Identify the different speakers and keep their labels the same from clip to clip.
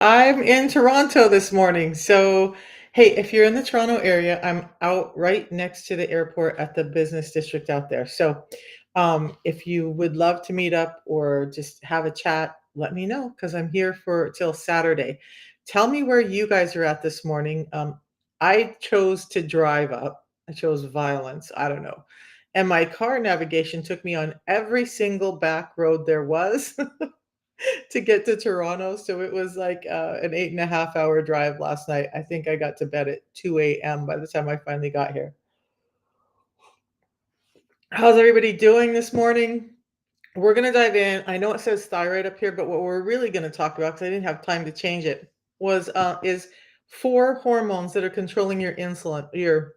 Speaker 1: I'm in Toronto this morning. So, hey, if you're in the Toronto area, I'm out right next to the airport at the business district out there. So, if you would love to meet up or just have a chat, let me know because I'm here for till Saturday. Tell me where you guys are at this morning. I chose to drive up. I chose violence. I don't know. And my car navigation took me on every single back road there was. To get to Toronto, so it was like, an 8.5 hour drive last night. I think I got to bed at 2 a.m. by the time I finally got here. How's everybody doing this morning? We're gonna dive in. I know it says thyroid up here, but what we're really gonna talk about, because I didn't have time to change it, is 4 hormones that are controlling your insulin your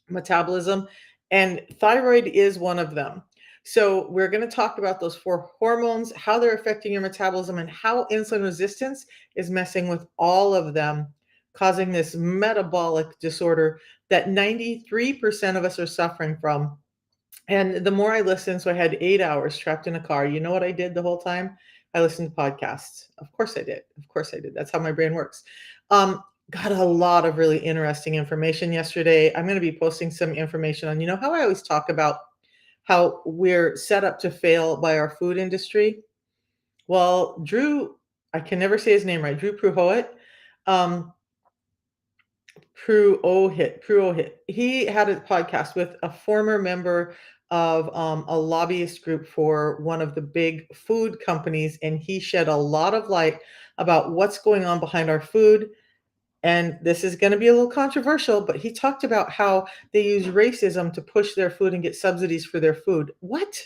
Speaker 1: metabolism, and thyroid is one of them. So, we're going to talk about those 4 hormones, how they're affecting your metabolism, and how insulin resistance is messing with all of them, causing this metabolic disorder that 93% of us are suffering from. And the more I listened, so I had 8 hours trapped in a car. You know what I did the whole time? I listened to podcasts. Of course I did. Of course I did. That's how my brain works. Got a lot of really interesting information yesterday. I'm going to be posting some information on, how I always talk about how we're set up to fail by our food industry. Well, I can never say his name right, Drew Pruitt. Um, Pruitt. He had a podcast with a former member of a lobbyist group for one of the big food companies, and he shed a lot of light about what's going on behind our food. And this is going to be a little controversial, but he talked about how they use racism to push their food and get subsidies for their food. What?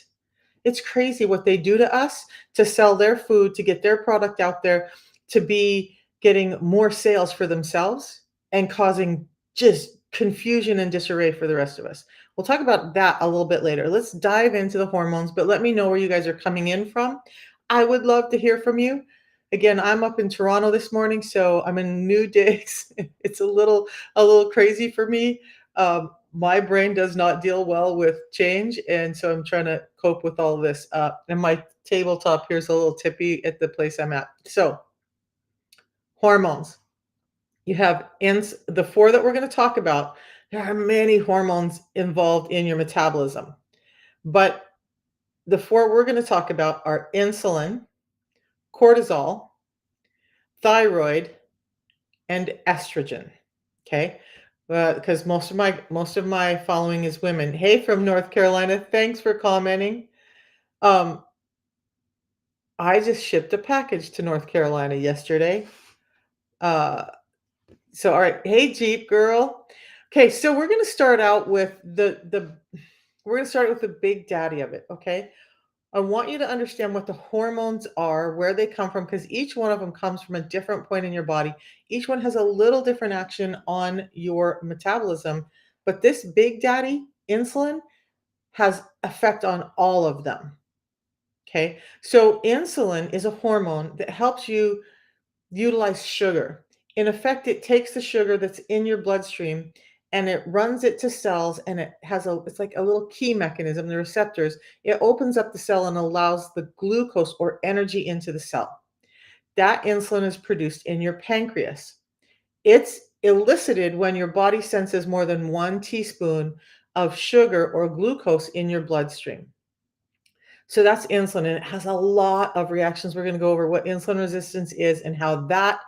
Speaker 1: It's crazy what they do to us to sell their food, to get their product out there, to be getting more sales for themselves and causing just confusion and disarray for the rest of us. We'll talk about that a little bit later. Let's dive into the hormones, but let me know where you guys are coming in from. I would love to hear from you. Again, I'm up in Toronto this morning, so I'm in New Digs. It's a little crazy for me. My brain does not deal well with change, and so I'm trying to cope with all of this. And my tabletop here's a little tippy at the place I'm at. So, hormones. You have the 4 that we're going to talk about. There are many hormones involved in your metabolism, but the 4 we're going to talk about are insulin, cortisol, thyroid, and estrogen. Okay, because most of my following is women. Hey, from North Carolina, thanks for commenting. Um, I just shipped a package to North Carolina yesterday. Uh, so all right, hey Jeep girl. Okay, so we're gonna start out with the big daddy of it. Okay, I want you to understand what the hormones are, where they come from, because each one of them comes from a different point in your body. Each one has a little different action on your metabolism, but this big daddy, insulin, has effect on all of them. Okay, so insulin is a hormone that helps you utilize sugar. In effect, it takes the sugar that's in your bloodstream and it runs it to cells, and it's like a little key mechanism, the receptors. It opens up the cell and allows the glucose or energy into the cell. That insulin is produced in your pancreas. It's elicited when your body senses more than 1 teaspoon of sugar or glucose in your bloodstream. So that's insulin, and it has a lot of reactions. We're going to go over what insulin resistance is and how that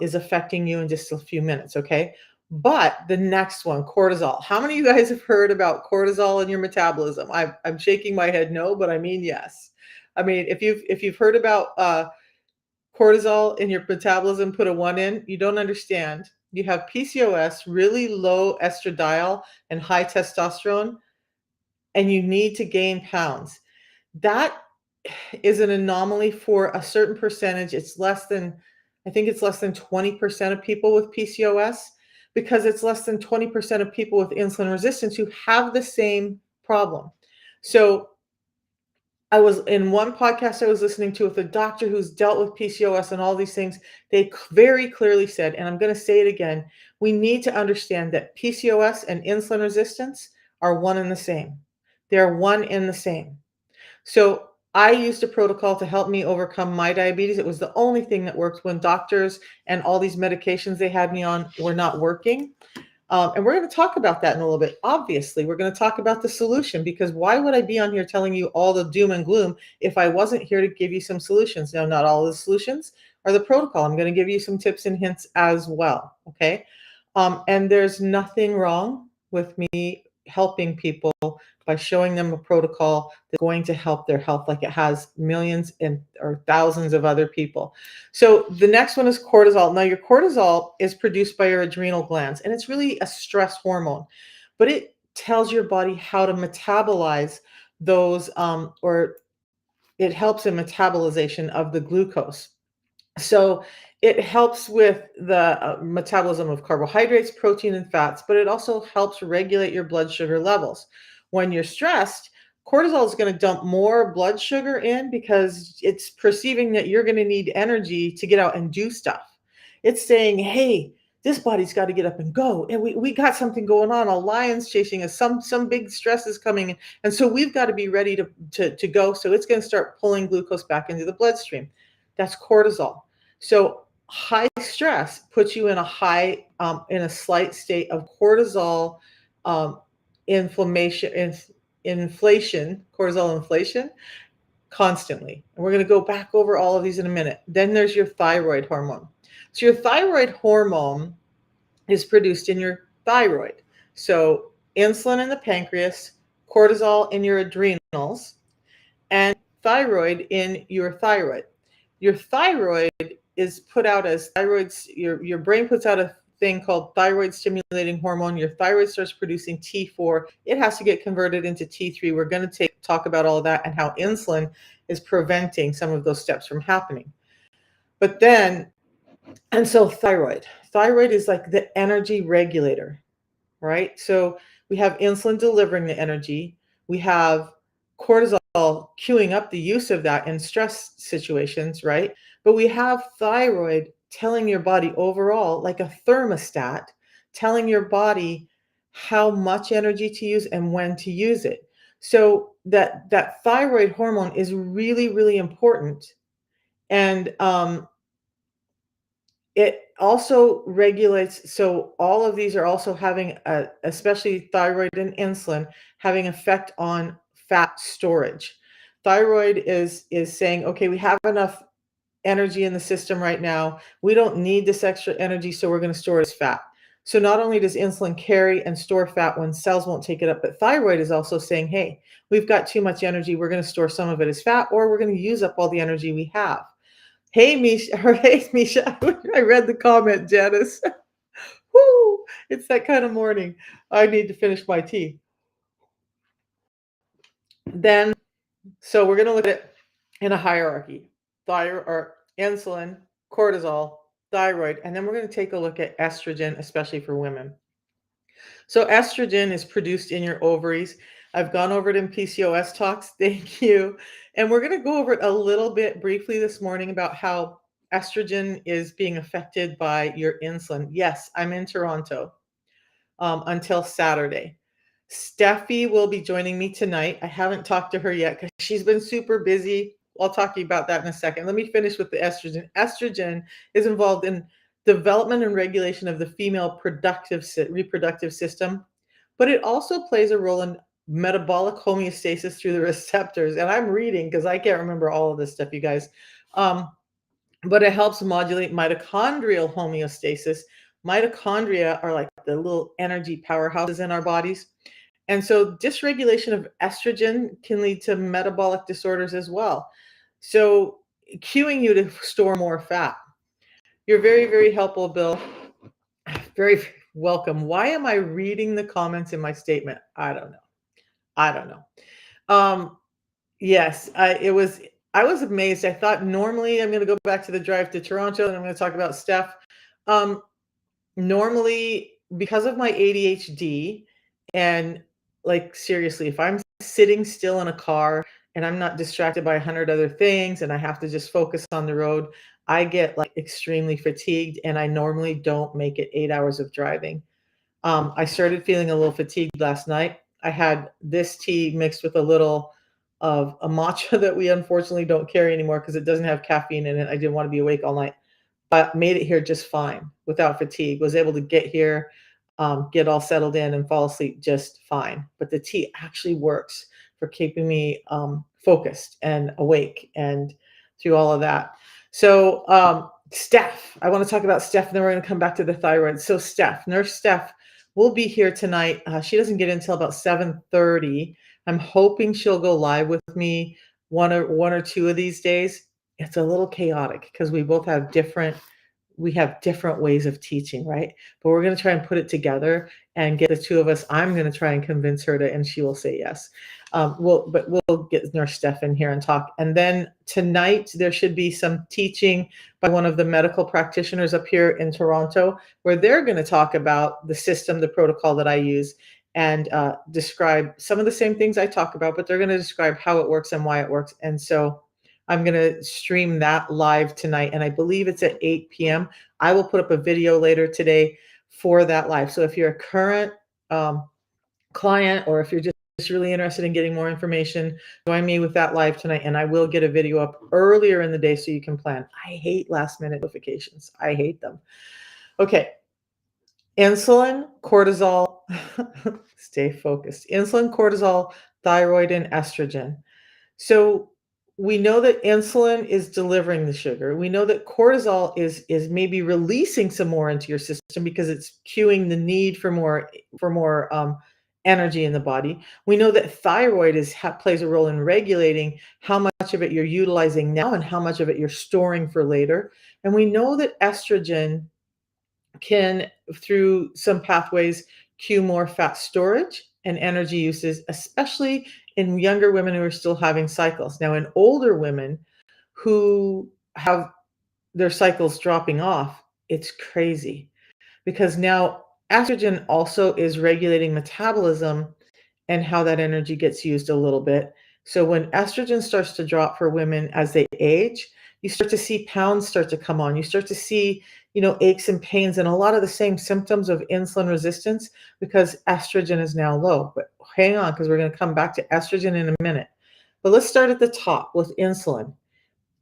Speaker 1: is affecting you in just a few minutes, okay? But the next one, cortisol. How many of you guys have heard about cortisol in your metabolism? I'm shaking my head no, but I mean yes. I mean, if you've heard about cortisol in your metabolism, put a 1 in. You don't understand. You have PCOS, really low estradiol and high testosterone, and you need to gain pounds. That is an anomaly for a certain percentage. I think it's less than 20% of people with PCOS, because it's less than 20% of people with insulin resistance who have the same problem. So I was in one podcast I was listening to with a doctor who's dealt with PCOS and all these things. They very clearly said, and I'm going to say it again, we need to understand that PCOS and insulin resistance are one and the same. They're one and the same. So I used a protocol to help me overcome my diabetes. It was the only thing that worked when doctors and all these medications they had me on were not working. And we're going to talk about that in a little bit. Obviously, we're going to talk about the solution because why would I be on here telling you all the doom and gloom if I wasn't here to give you some solutions? Now, not all of the solutions are the protocol. I'm going to give you some tips and hints as well. Okay. And there's nothing wrong with me helping people by showing them a protocol that's going to help their health like it has millions and or thousands of other people. So the next one is cortisol. Now your cortisol is produced by your adrenal glands and it's really a stress hormone, but it tells your body how to metabolize those or it helps in metabolization of the glucose. So it helps with the metabolism of carbohydrates, protein, and fats, but it also helps regulate your blood sugar levels. When you're stressed, cortisol is going to dump more blood sugar in because it's perceiving that you're going to need energy to get out and do stuff. It's saying, hey, this body's got to get up and go. And we got something going on. A lion's chasing us. Some big stress is coming. And so we've got to be ready to go. So it's going to start pulling glucose back into the bloodstream. That's cortisol. So high stress puts you in in a slight state of cortisol um, cortisol inflation constantly. And we're going to go back over all of these in a minute. Then there's your thyroid hormone. So your thyroid hormone is produced in your thyroid. So insulin in the pancreas, cortisol in your adrenals, and thyroid in your thyroid. Your thyroid is put out as thyroids, your brain puts out a thing called thyroid stimulating hormone. Your thyroid starts producing T4. It has to get converted into T3. We're going to talk about all of that and how insulin is preventing some of those steps from happening. But then, and so thyroid is like the energy regulator, right? So we have insulin delivering the energy. We have cortisol queuing up the use of that in stress situations, right? But we have thyroid telling your body overall, like a thermostat, telling your body how much energy to use and when to use it. So that thyroid hormone is really, really important. And it also regulates, so all of these are also having, especially thyroid and insulin, having effect on fat storage. Thyroid is saying, okay, we have enough energy in the system right now. We don't need this extra energy, so we're going to store it as fat. So not only does insulin carry and store fat when cells won't take it up, but thyroid is also saying, hey, we've got too much energy. We're going to store some of it as fat, or we're going to use up all the energy we have. Hey, Misha. Or hey, Misha. I read the comment, Janice. Woo! It's that kind of morning. I need to finish my tea. Then, so we're going to look at it in a hierarchy. Thyroid or insulin, cortisol, thyroid, and then we're going to take a look at estrogen, especially for women. So estrogen is produced in your ovaries. I've gone over it in PCOS talks. Thank you. And we're going to go over it a little bit briefly this morning about how estrogen is being affected by your insulin. Yes, I'm in Toronto until Saturday. Steffi will be joining me tonight. I haven't talked to her yet because she's been super busy. I'll talk to you about that in a second. Let me finish with the estrogen. Estrogen is involved in development and regulation of the female reproductive system, but it also plays a role in metabolic homeostasis through the receptors. And I'm reading because I can't remember all of this stuff, you guys. But it helps modulate mitochondrial homeostasis. Mitochondria are like the little energy powerhouses in our bodies. And so dysregulation of estrogen can lead to metabolic disorders as well. So cueing you to store more fat. You're very, very helpful, Bill. Very welcome. Why am I reading the comments in my statement? I don't know. I don't know. Yes, I was amazed. I thought normally I'm going to go back to the drive to Toronto and I'm going to talk about Steph. Normally, because of my ADHD, and like seriously, if I'm sitting still in a car and I'm not distracted by 100 other things and I have to just focus on the road, I get like extremely fatigued and I normally don't make it 8 hours of driving. I started feeling a little fatigued last night. I had this tea mixed with a little of a matcha that we unfortunately don't carry anymore because it doesn't have caffeine in it. I didn't want to be awake all night, but made it here just fine without fatigue. Was able to get here, get all settled in, and fall asleep just fine. But the tea actually works for keeping me focused and awake and through all of that. So, Steph, I want to talk about Steph, and then we're going to come back to the thyroid. So, Steph, Nurse Steph, will be here tonight. She doesn't get in until about 7:30. I'm hoping she'll go live with me one or two of these days. It's a little chaotic because we have different ways of teaching, right? But we're going to try and put it together and get the two of us. I'm going to try and convince her to, and she will say yes. We'll get Nurse Steph in here and talk. And then tonight there should be some teaching by one of the medical practitioners up here in Toronto, where they're going to talk about the system, the protocol that I use, and describe some of the same things I talk about, but they're going to describe how it works and why it works. And so I'm going to stream that live tonight, and I believe it's at 8 p.m. I will put up a video later today for that live. So if you're a current client, or if you're just really interested in getting more information, join me with that live tonight, and I will get a video up earlier in the day so you can plan. I hate last minute notifications. I hate them. Okay. Insulin, cortisol, stay focused. Insulin, cortisol, thyroid, and estrogen. So we know that insulin is delivering the sugar. We know that cortisol is maybe releasing some more into your system because it's cueing the need for more energy in the body. We know that thyroid plays a role in regulating how much of it you're utilizing now and how much of it you're storing for later. And we know that estrogen can, through some pathways, cue more fat storage and energy uses, especially in younger women who are still having cycles. Now, in older women who have their cycles dropping off, it's crazy because now estrogen also is regulating metabolism and how that energy gets used a little bit. So when estrogen starts to drop for women as they age, you start to see pounds start to come on. You start to see, aches and pains and a lot of the same symptoms of insulin resistance because estrogen is now low. But hang on, because we're going to come back to estrogen in a minute. But let's start at the top with insulin.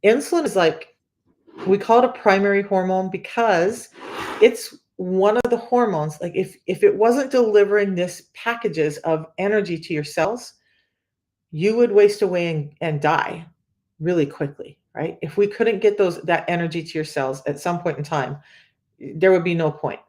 Speaker 1: Insulin is like, we call it a primary hormone because it's one of the hormones. Like if it wasn't delivering this packages of energy to your cells, you would waste away and die really quickly, right? If we couldn't get that energy to your cells at some point in time, there would be no point.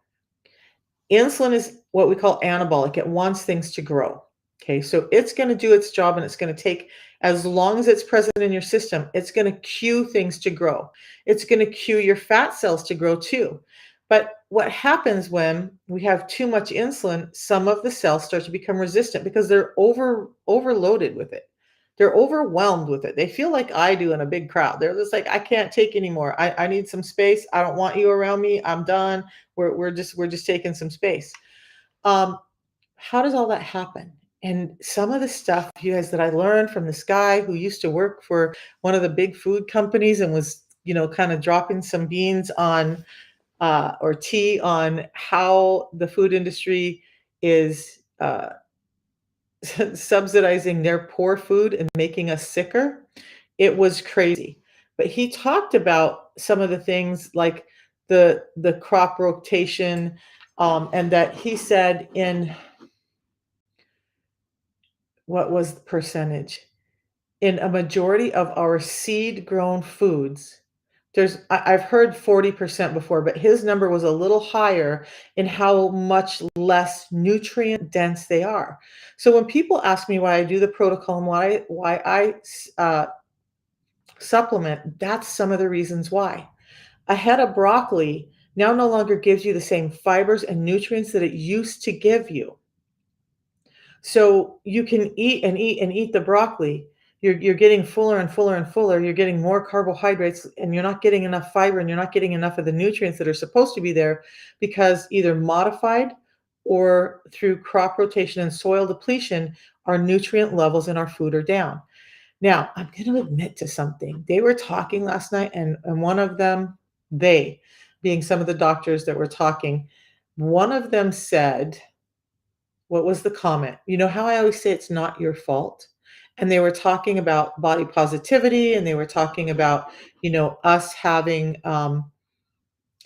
Speaker 1: Insulin is what we call anabolic. It wants things to grow. Okay, so it's going to do its job, and it's going to take, as long as it's present in your system, it's going to cue things to grow. It's going to cue your fat cells to grow too. But what happens when we have too much insulin, some of the cells start to become resistant because they're overloaded with it. They're overwhelmed with it. They feel like I do in a big crowd. They're just like, I can't take anymore. I need some space. I don't want you around me. I'm done. We're just taking some space. How does all that happen? And some of the stuff, you guys, that I learned from this guy who used to work for one of the big food companies and was, kind of dropping some beans on or tea on how the food industry is subsidizing their poor food and making us sicker. It was crazy. But he talked about some of the things like the crop rotation, and that he said in, what was the percentage? In a majority of our seed grown foods, I've heard 40% before, but his number was a little higher in how much less nutrient dense they are. So when people ask me why I do the protocol and why I supplement, that's some of the reasons why. A head of broccoli now no longer gives you the same fibers and nutrients that it used to give you. So you can eat and eat and eat the broccoli. You're getting fuller and fuller and fuller. You're getting more carbohydrates, and you're not getting enough fiber, and you're not getting enough of the nutrients that are supposed to be there because either modified or through crop rotation and soil depletion, our nutrient levels in our food are down. Now, I'm going to admit to something. They were talking last night, and one of them, they being some of the doctors that were talking, one of them said, what was the comment? You know how I always say it's not your fault? and they were talking about body positivity, and they were talking about, us having,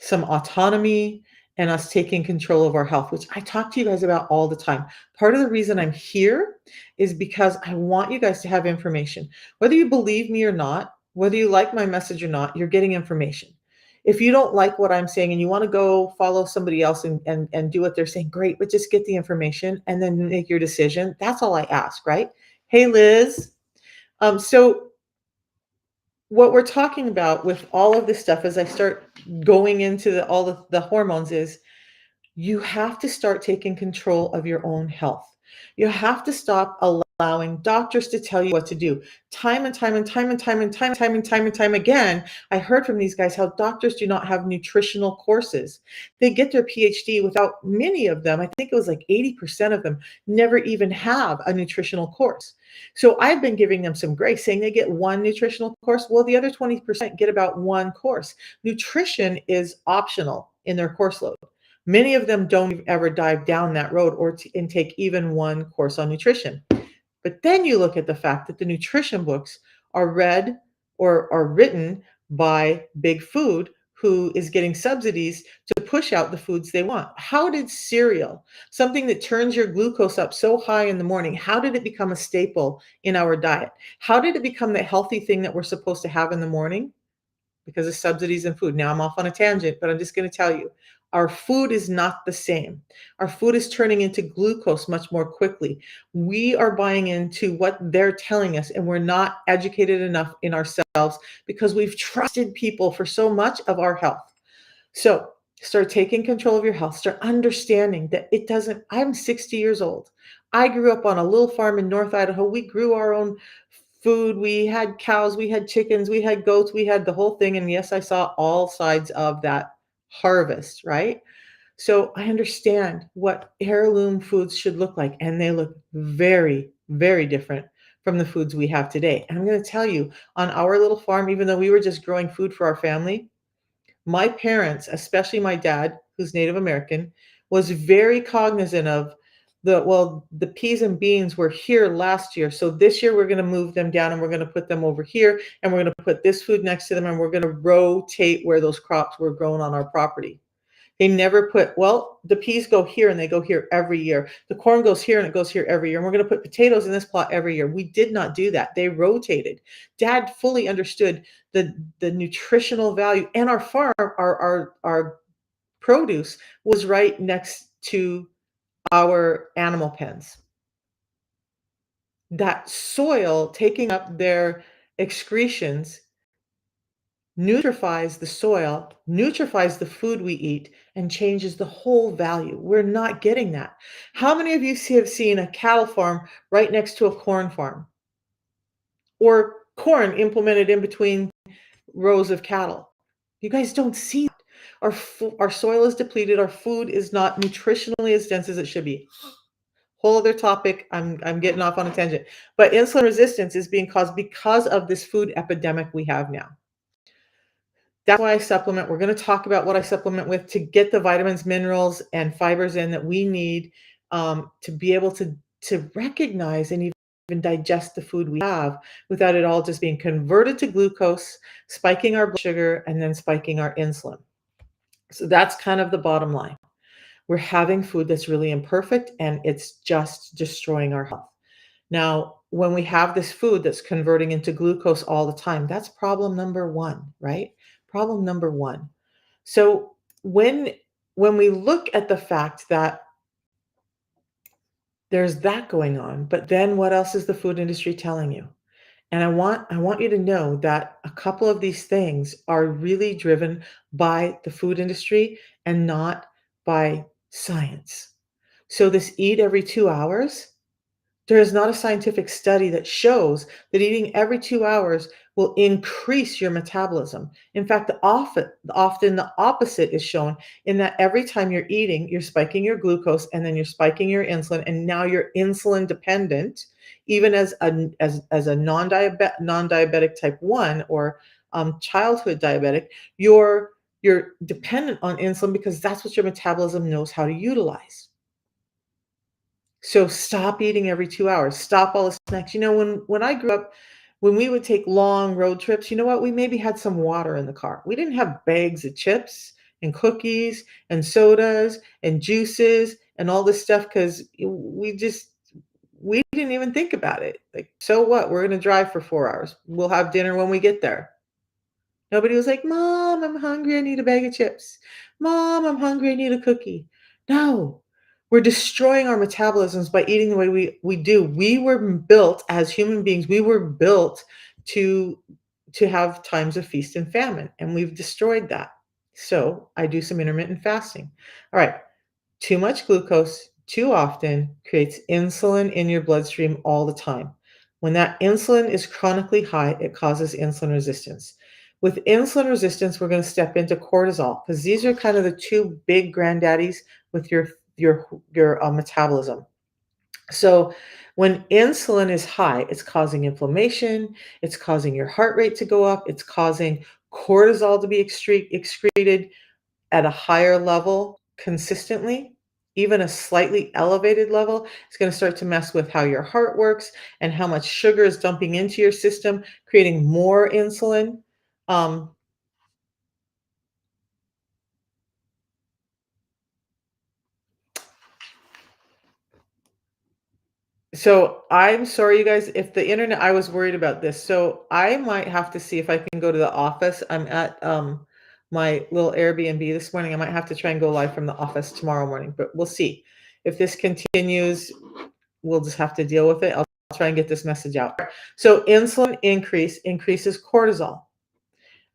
Speaker 1: some autonomy and us taking control of our health, which I talk to you guys about all the time. Part of the reason I'm here is because I want you guys to have information. Whether you believe me or not, whether you like my message or not, you're getting information. If you don't like what I'm saying and you want to go follow somebody else and do what they're saying, great, but just get the information and then make your decision. That's all I ask, right? Hey, Liz. So what we're talking about with all of this stuff as I start going into all the hormones is you have to start taking control of your own health. You have to stop allowing doctors to tell you what to do. Time and time and time and time and time and time and time and time again, I heard from these guys how doctors do not have nutritional courses. They get their PhD without many of them, I think it was like 80% of them, never even have a nutritional course. So I've been giving them some grace, saying they get one nutritional course. Well, the other 20% get about one course. Nutrition is optional in their course load. Many of them don't ever dive down that road or and take even one course on nutrition. But then you look at the fact that the nutrition books are read or are written by Big Food, who is getting subsidies to push out the foods they want. How did cereal, something that turns your glucose up so high in the morning, how did it become a staple in our diet? How did it become the healthy thing that we're supposed to have in the morning? Because of subsidies and food. Now I'm off on a tangent, but I'm just going to tell you our food is not the same. Our food is turning into glucose much more quickly. We are buying into what they're telling us, and we're not educated enough in ourselves because we've trusted people for so much of our health. So start taking control of your health. Start understanding that it doesn't. I'm 60 years old. I grew up on a little farm in North Idaho. We grew our own food. We had cows, we had chickens, we had goats, we had the whole thing. And yes, I saw all sides of that harvest, right? So I understand what heirloom foods should look like, and they look very, very different from the foods we have today. And I'm going to tell you, on our little farm, even though we were just growing food for our family, my parents, especially my dad, who's Native American, was very cognizant of the peas and beans were here last year. So this year we're going to move them down and we're going to put them over here and we're going to put this food next to them and we're going to rotate where those crops were grown on our property. They never put, well, the peas go here and they go here every year. The corn goes here and it goes here every year. And we're going to put potatoes in this plot every year. We did not do that. They rotated. Dad fully understood the nutritional value. And our farm, our produce was right next to our animal pens. That soil taking up their excretions nutrifies the soil, nutrifies the food we eat, and changes the whole value. We're not getting that. How many of you have seen a cattle farm right next to a corn farm or corn implemented in between rows of cattle? You guys don't see that. Our soil is depleted. Our food is not nutritionally as dense as it should be. Whole other topic. I'm getting off on a tangent. But insulin resistance is being caused because of this food epidemic we have now. That's why I supplement. We're going to talk about what I supplement with to get the vitamins, minerals, and fibers in that we need to be able to recognize and even digest the food we have without it all just being converted to glucose, spiking our blood sugar, and then spiking our insulin. So that's kind of the bottom line. We're having food that's really imperfect and it's just destroying our health. Now, when we have this food that's converting into glucose all the time, that's problem number one, right? Problem number one. So when we look at the fact that there's that going on, but then what else is the food industry telling you? And I want you to know that a couple of these things are really driven by the food industry and not by science. So this eat every 2 hours, there is not a scientific study that shows that eating every 2 hours will increase your metabolism. In fact, often the opposite is shown in that every time you're eating, you're spiking your glucose and then you're spiking your insulin, and now you're insulin dependent, even as a non-diabetic type 1 or childhood diabetic, you're dependent on insulin because that's what your metabolism knows how to utilize. So stop eating every 2 hours. Stop all the snacks. When I grew up, when we would take long road trips, you know what? We maybe had some water in the car. We didn't have bags of chips and cookies and sodas and juices and all this stuff because we didn't even think about it. Like, so what? We're gonna drive for 4 hours. We'll have dinner when we get there. Nobody was like, "Mom, I'm hungry, I need a bag of chips. Mom, I'm hungry, I need a cookie." No. We're destroying our metabolisms by eating the way we do. We were built as human beings, we were built to have times of feast and famine, and we've destroyed that. So, I do some intermittent fasting. All right. Too much glucose too often creates insulin in your bloodstream all the time. When that insulin is chronically high, it causes insulin resistance. With insulin resistance, we're going to step into cortisol because these are kind of the two big granddaddies with your metabolism. So when insulin is high, it's causing inflammation, it's causing your heart rate to go up, it's causing cortisol to be excreted at a higher level consistently, even a slightly elevated level, is going to start to mess with how your heart works and how much sugar is dumping into your system, creating more insulin. Um, so I'm sorry, you guys, if the internet, I was worried about this. So I might have to see if I can go to the office. I'm at my little Airbnb this morning. I might have to try and go live from the office tomorrow morning, but we'll see. If this continues, we'll just have to deal with it. I'll try and get this message out. So insulin increases cortisol.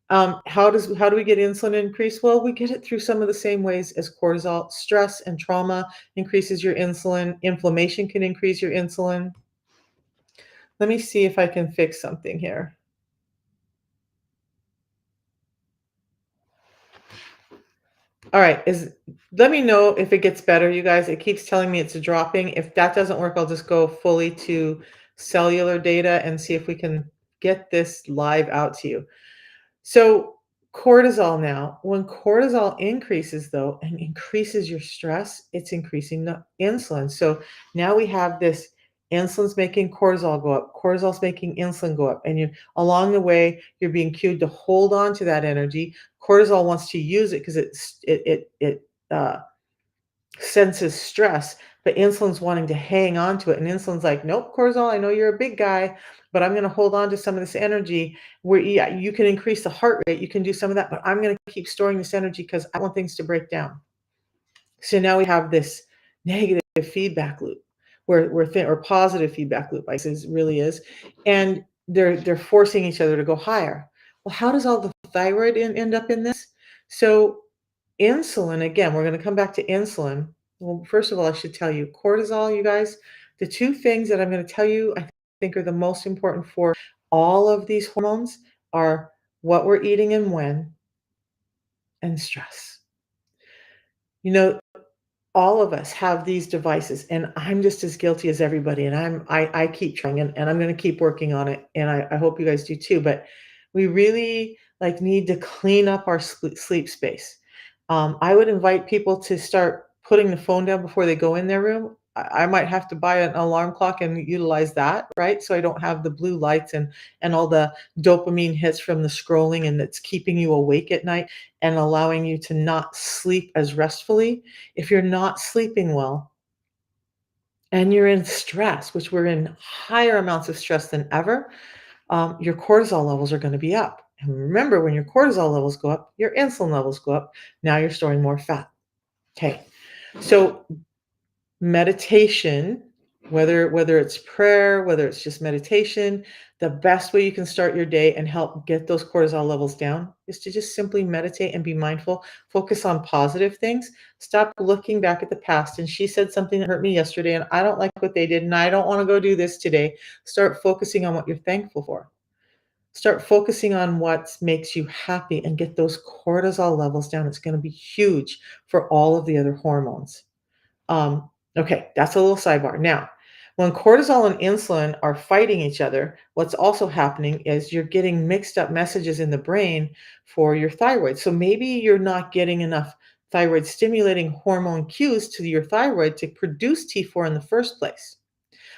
Speaker 1: How do we get insulin increase? Well, we get it through some of the same ways as cortisol. Stress and trauma increases your insulin. Inflammation can increase your insulin. Let me see if I can fix something here. All right, is let me know if it gets better, you guys. It keeps telling me it's dropping. If that doesn't work, I'll just go fully to cellular data and see if we can get this live out to you. So, cortisol now, when cortisol increases though and increases your stress, it's increasing the insulin. So now we have this insulin's making cortisol go up, cortisol's making insulin go up, and you along the way you're being cued to hold on to that energy. Cortisol wants to use it because it senses stress, but insulin's wanting to hang on to it. And insulin's like, nope, cortisol, I know you're a big guy, but I'm going to hold on to some of this energy where, yeah, you can increase the heart rate, you can do some of that, but I'm going to keep storing this energy because I want things to break down. So now we have this negative feedback loop or positive feedback loop, I says really is. And they're forcing each other to go higher. Well, how does all the thyroid end up in this? So insulin, again, we're going to come back to insulin. Well, first of all, I should tell you cortisol, you guys, the two things that I'm going to tell you, I think are the most important for all of these hormones are what we're eating and when, and stress. You know, all of us have these devices, and I'm just as guilty as everybody. And I keep trying, and I'm going to keep working on it. And I hope you guys do too. But we really like need to clean up our sleep space. I would invite people to start putting the phone down before they go in their room. I might have to buy an alarm clock and utilize that, right? So I don't have the blue lights and all the dopamine hits from the scrolling, and that's keeping you awake at night and allowing you to not sleep as restfully. If you're not sleeping well and you're in stress, which we're in higher amounts of stress than ever, your cortisol levels are going to be up. And remember, when your cortisol levels go up, your insulin levels go up. Now you're storing more fat. Okay. So meditation, whether it's prayer, whether it's just meditation, the best way you can start your day and help get those cortisol levels down is to just simply meditate and be mindful, focus on positive things, stop looking back at the past. And she said something that hurt me yesterday, and I don't like what they did, and I don't want to go do this today. Start focusing on what you're thankful for. Start focusing on what makes you happy and get those cortisol levels down. It's going to be huge for all of the other hormones. Um, okay, that's a little sidebar. Now, when cortisol and insulin are fighting each other, what's also happening is you're getting mixed up messages in the brain for your thyroid. So maybe you're not getting enough thyroid stimulating hormone cues to your thyroid to produce T4 in the first place.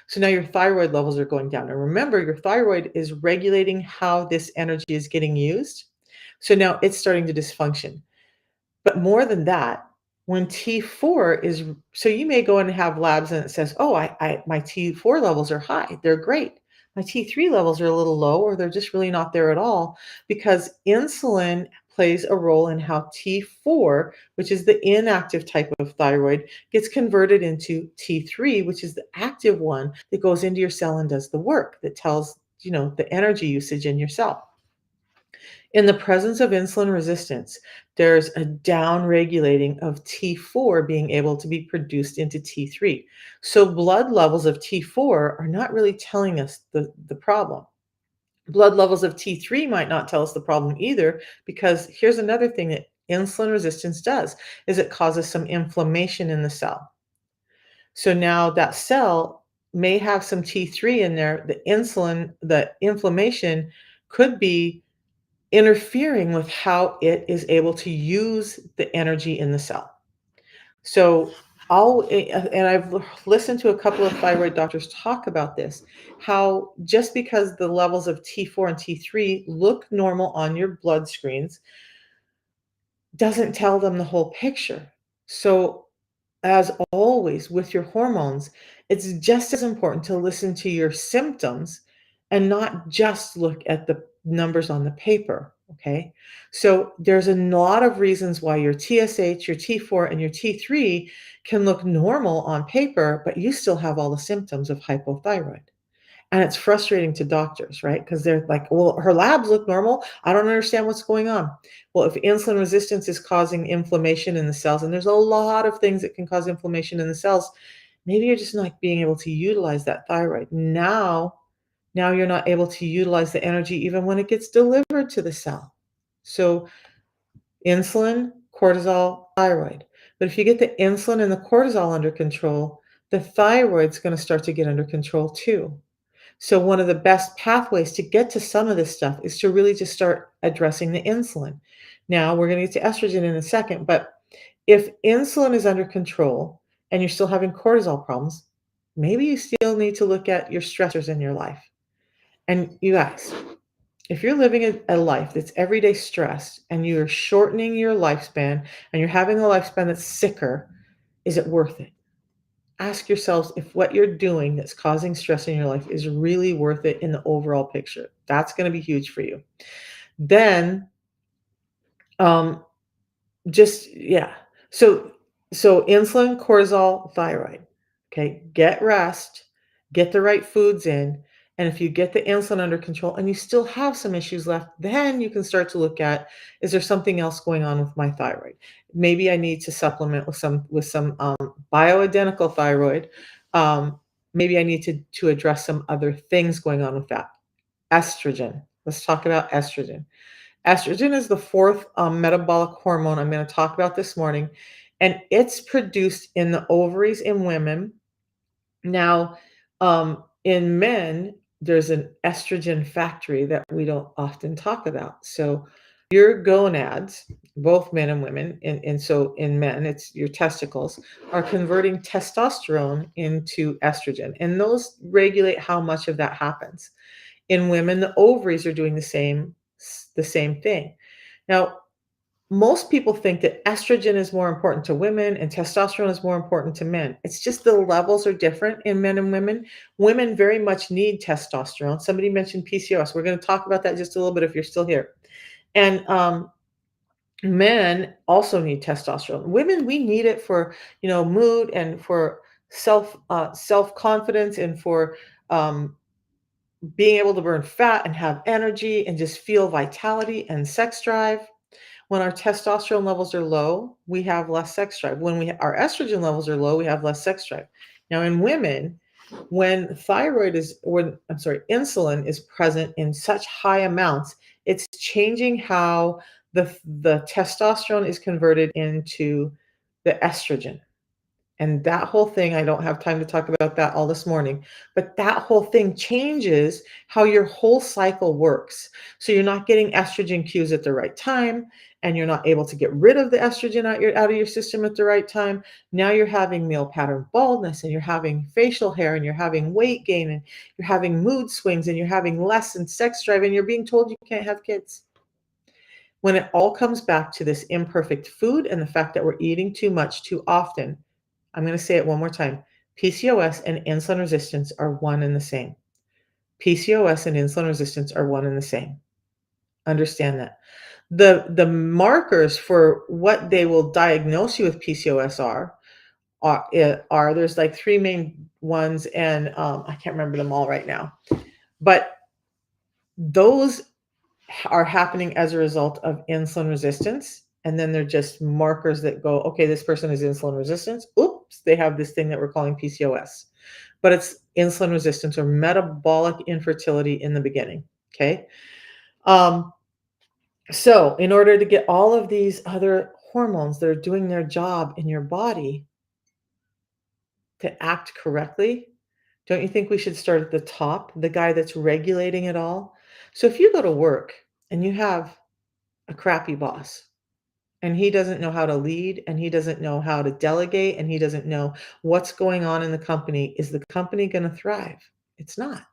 Speaker 1: So now your thyroid levels are going down. And remember, your thyroid is regulating how this energy is getting used. So now it's starting to dysfunction. But more than that, when T4 is so you may go and have labs and it says, "Oh, I my T4 levels are high. They're great. My T3 levels are a little low or they're just really not there at all," because insulin plays a role in how T4, which is the inactive type of thyroid, gets converted into T3, which is the active one that goes into your cell and does the work that tells, the energy usage in your cell. In the presence of insulin resistance, there's a downregulating of T4 being able to be produced into T3. So blood levels of T4 are not really telling us the problem. Blood levels of T3 might not tell us the problem either, because here's another thing that insulin resistance does is it causes some inflammation in the cell. So now that cell may have some T3 in there. The inflammation could be interfering with how it is able to use the energy in the cell. So and I've listened to a couple of thyroid doctors talk about this, how just because the levels of T4 and T3 look normal on your blood screens doesn't tell them the whole picture. So as always with your hormones, it's just as important to listen to your symptoms and not just look at the numbers on the paper. Okay. So there's a lot of reasons why your TSH, your T4, and your T3 can look normal on paper, but you still have all the symptoms of hypothyroid. And it's frustrating to doctors, right? Because they're like, well, her labs look normal. I don't understand what's going on. Well, if insulin resistance is causing inflammation in the cells, and there's a lot of things that can cause inflammation in the cells, maybe you're just not being able to utilize that thyroid. Now you're not able to utilize the energy even when it gets delivered to the cell. So insulin, cortisol, thyroid. But if you get the insulin and the cortisol under control, the thyroid's going to start to get under control too. So one of the best pathways to get to some of this stuff is to really just start addressing the insulin. Now, we're going to get to estrogen in a second, but if insulin is under control and you're still having cortisol problems, maybe you still need to look at your stressors in your life. And you guys, if you're living a life that's everyday stressed and you're shortening your lifespan and you're having a lifespan that's sicker, is it worth it? Ask yourselves if what you're doing that's causing stress in your life is really worth it in the overall picture. That's going to be huge for you. Then, um, just yeah. So insulin, cortisol, thyroid. Okay, get rest, get the right foods in, and if you get the insulin under control and you still have some issues left, then you can start to look at, is there something else going on with my thyroid? Maybe I need to supplement with some bioidentical thyroid. Maybe I need to address some other things going on with that. Estrogen. Let's talk about estrogen. Estrogen is the fourth metabolic hormone I'm going to talk about this morning, and it's produced in the ovaries in women. Now, in men, there's an estrogen factory that we don't often talk about. So, your gonads, both men and women, and so in men, it's your testicles, are converting testosterone into estrogen, and those regulate how much of that happens. In women, the ovaries are doing the same thing. Now, most people think that estrogen is more important to women and testosterone is more important to men. It's just the levels are different in men and women. Women very much need testosterone. Somebody mentioned PCOS. We're going to talk about that just a little bit if you're still here. And men also need testosterone. Women, we need it for mood and for self confidence and for um, being able to burn fat and have energy and just feel vitality and sex drive. When our testosterone levels are low, we have less sex drive. When our estrogen levels are low, we have less sex drive. Now, in women, when insulin is present in such high amounts, it's changing how the testosterone is converted into the estrogen. And that whole thing, I don't have time to talk about that all this morning, but that whole thing changes how your whole cycle works. So you're not getting estrogen cues at the right time, and you're not able to get rid of the estrogen out of your system at the right time. Now you're having male pattern baldness, and you're having facial hair, and you're having weight gain, and you're having mood swings, and you're having less in sex drive, and you're being told you can't have kids. When it all comes back to this imperfect food and the fact that we're eating too much too often, I'm going to say it one more time. PCOS and insulin resistance are one and the same. PCOS and insulin resistance are one and the same. Understand that. The markers for what they will diagnose you with PCOS are there's like three main ones, and I can't remember them all right now. But those are happening as a result of insulin resistance. And then they're just markers that go, okay, this person is insulin resistant. Oops, they have this thing that we're calling PCOS. But it's insulin resistance or metabolic infertility in the beginning. Okay. Um, so, in order to get all of these other hormones that are doing their job in your body to act correctly, don't you think we should start at the top, the guy that's regulating it all? So, if you go to work and you have a crappy boss, and he doesn't know how to lead, and he doesn't know how to delegate, and he doesn't know what's going on in the company, is the company going to thrive? It's not.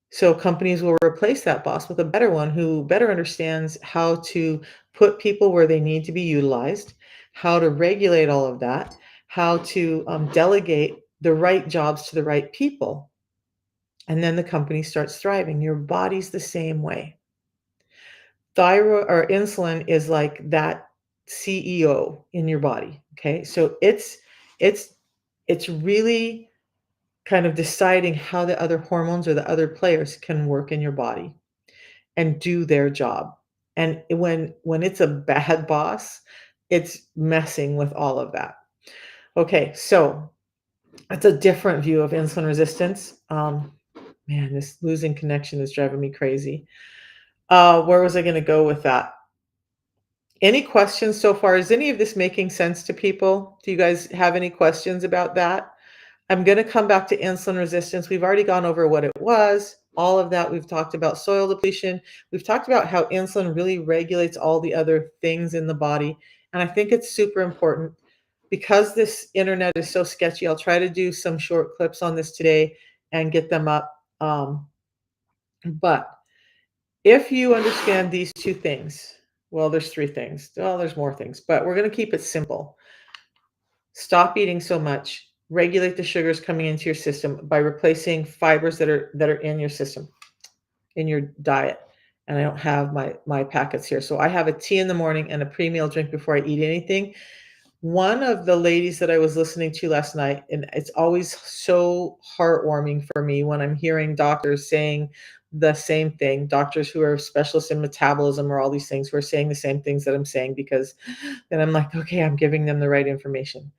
Speaker 1: So companies will replace that boss with a better one who better understands how to put people where they need to be utilized, how to regulate all of that, how to delegate the right jobs to the right people. And then the company starts thriving. Your body's the same way. Thyroid or insulin is like that CEO in your body. Okay. So it's it's really kind of deciding how the other hormones or the other players can work in your body and do their job. And when it's a bad boss, it's messing with all of that. Okay, so that's a different view of insulin resistance. Man, this losing connection is driving me crazy. Where was I going to go with that? Any questions so far? Is any of this making sense to people? Do you guys have any questions about that? I'm going to come back to insulin resistance. We've already gone over what it was, all of that. We've talked about soil depletion. We've talked about how insulin really regulates all the other things in the body. And I think it's super important because this internet is so sketchy. I'll try to do some short clips on this today and get them up. But if you understand these two things, well, there's three things. Well, there's more things, but we're going to keep it simple. Stop eating so much. Regulate the sugars coming into your system by replacing fibers that are in your system, in your diet. And I don't have my packets here. So I have a tea in the morning and a pre-meal drink before I eat anything. One of the ladies that I was listening to last night, and it's always so heartwarming for me when I'm hearing doctors saying the same thing, doctors who are specialists in metabolism or all these things who are saying the same things that I'm saying, because then I'm like, okay, I'm giving them the right information.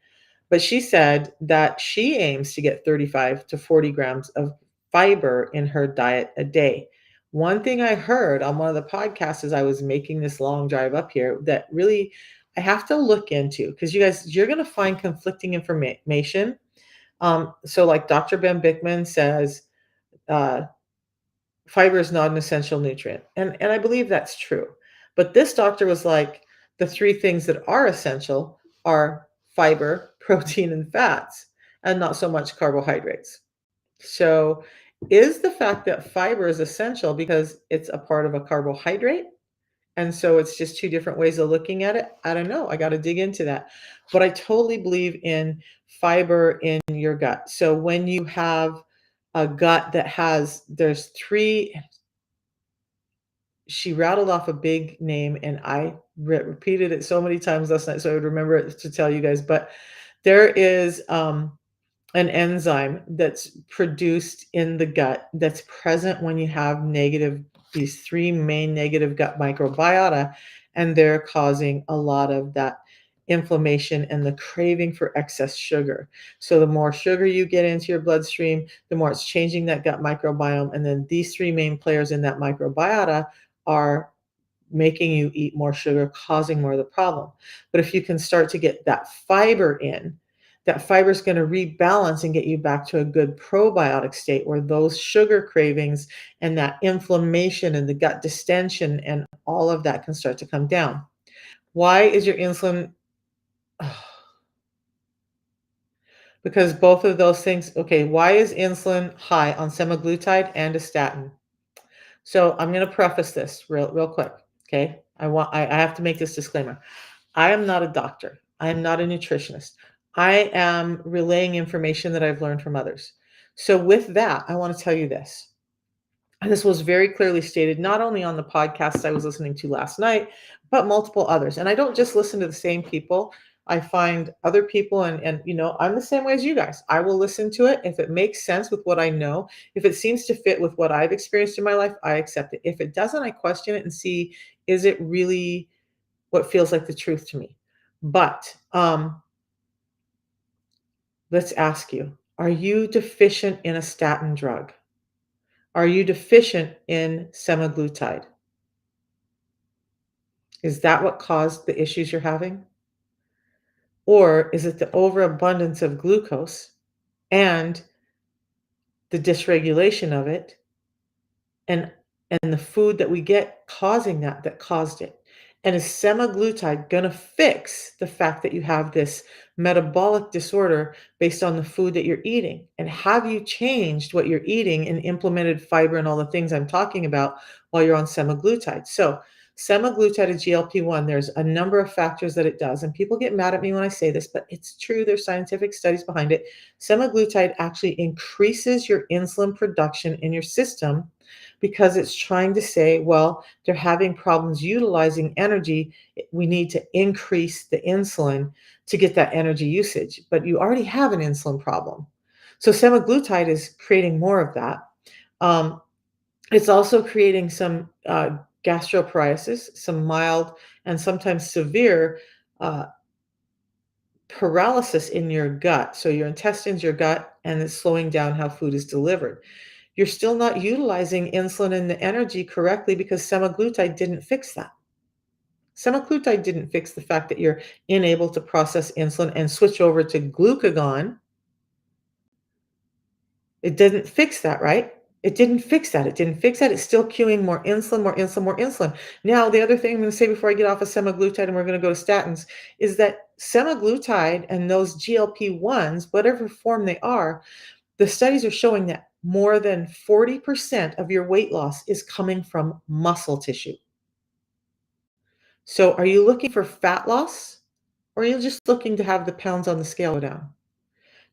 Speaker 1: But she said that she aims to get 35 to 40 grams of fiber in her diet a day. One thing I heard on one of the podcasts as I was making this long drive up here that really I have to look into, because you guys, you're going to find conflicting information. So, like Dr. Ben Bickman says, uh, fiber is not an essential nutrient. And I believe that's true. But this doctor was like, the three things that are essential are fiber, protein, and fats, and not so much carbohydrates. So, is the fact that fiber is essential because it's a part of a carbohydrate? And so it's just two different ways of looking at it. I don't know. I got to dig into that. But I totally believe in fiber in your gut. So when you have a gut that there's three, she rattled off a big name, and I repeated it so many times last night so I would remember it to tell you guys. But there is an enzyme that's produced in the gut that's present when you have these three main negative gut microbiota, and they're causing a lot of that inflammation and the craving for excess sugar. So the more sugar you get into your bloodstream, the more it's changing that gut microbiome. And then these three main players in that microbiota are making you eat more sugar, causing more of the problem. But if you can start to get that fiber in, That fiber is going to rebalance and get you back to a good probiotic state where those sugar cravings and that inflammation and the gut distension and all of that can start to come down. Why is your insulin? Because both of those things, okay, why is insulin high on semaglutide and a statin? So I'm going to preface this real quick. Okay. I have to make this disclaimer. I am not a doctor. I am not a nutritionist. I am relaying information that I've learned from others. So with that, I want to tell you this. And this was very clearly stated not only on the podcast I was listening to last night, but multiple others. And I don't just listen to the same people. I find other people and I'm the same way as you guys. I will listen to it if it makes sense with what I know. If it seems to fit with what I've experienced in my life, I accept it. If it doesn't, I question it and see, is it really what feels like the truth to me? But let's ask you, are you deficient in a statin drug? Are you deficient in semaglutide? Is that what caused the issues you're having? Or is it the overabundance of glucose and the dysregulation of it and and the food that we get causing that caused it? And is semaglutide going to fix the fact that you have this metabolic disorder based on the food that you're eating? And have you changed what you're eating and implemented fiber and all the things I'm talking about while you're on semaglutide? So semaglutide is GLP-1. There's a number of factors that it does. And people get mad at me when I say this, but it's true. There's scientific studies behind it. Semaglutide actually increases your insulin production in your system because it's trying to say, well, they're having problems utilizing energy. We need to increase the insulin to get that energy usage. But you already have an insulin problem. So semaglutide is creating more of that. Um, it's also creating some gastroparesis, some mild and sometimes severe uh, paralysis in your gut. So your intestines, your gut, and it's slowing down how food is delivered. You're still not utilizing insulin and the energy correctly because semaglutide didn't fix that. Semaglutide didn't fix the fact that you're unable to process insulin and switch over to glucagon. It didn't fix that, right? It didn't fix that. It didn't fix that. It's still queuing more insulin, more insulin, more insulin. Now, the other thing I'm going to say before I get off of semaglutide and we're going to go to statins is that semaglutide and those GLP-1s, whatever form they are, the studies are showing that more than 40% of your weight loss is coming from muscle tissue. So, are you looking for fat loss or are you just looking to have the pounds on the scale go down?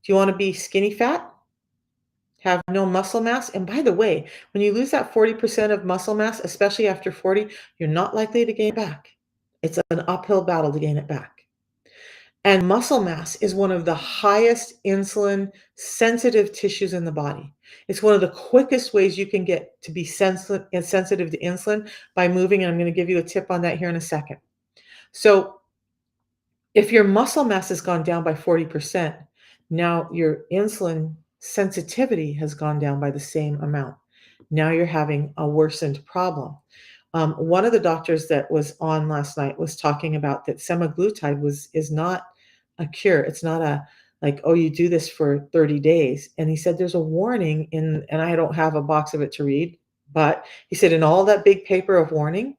Speaker 1: Do you want to be skinny fat? Have no muscle mass? And by the way, when you lose that 40% of muscle mass, especially after 40, you're not likely to gain it back. It's an uphill battle to gain it back. And muscle mass is one of the highest insulin sensitive tissues in the body. It's one of the quickest ways you can get to be sensitive to insulin by moving. And I'm going to give you a tip on that here in a second. So, if your muscle mass has gone down by 40%, now your insulin sensitivity has gone down by the same amount. Now you're having a worsened problem. One of the doctors that was on last night was talking about that semaglutide is not a cure. It's not a like, oh, you do this for 30 days. And he said there's a warning in, and I don't have a box of it to read, but he said in all that big paper of warning,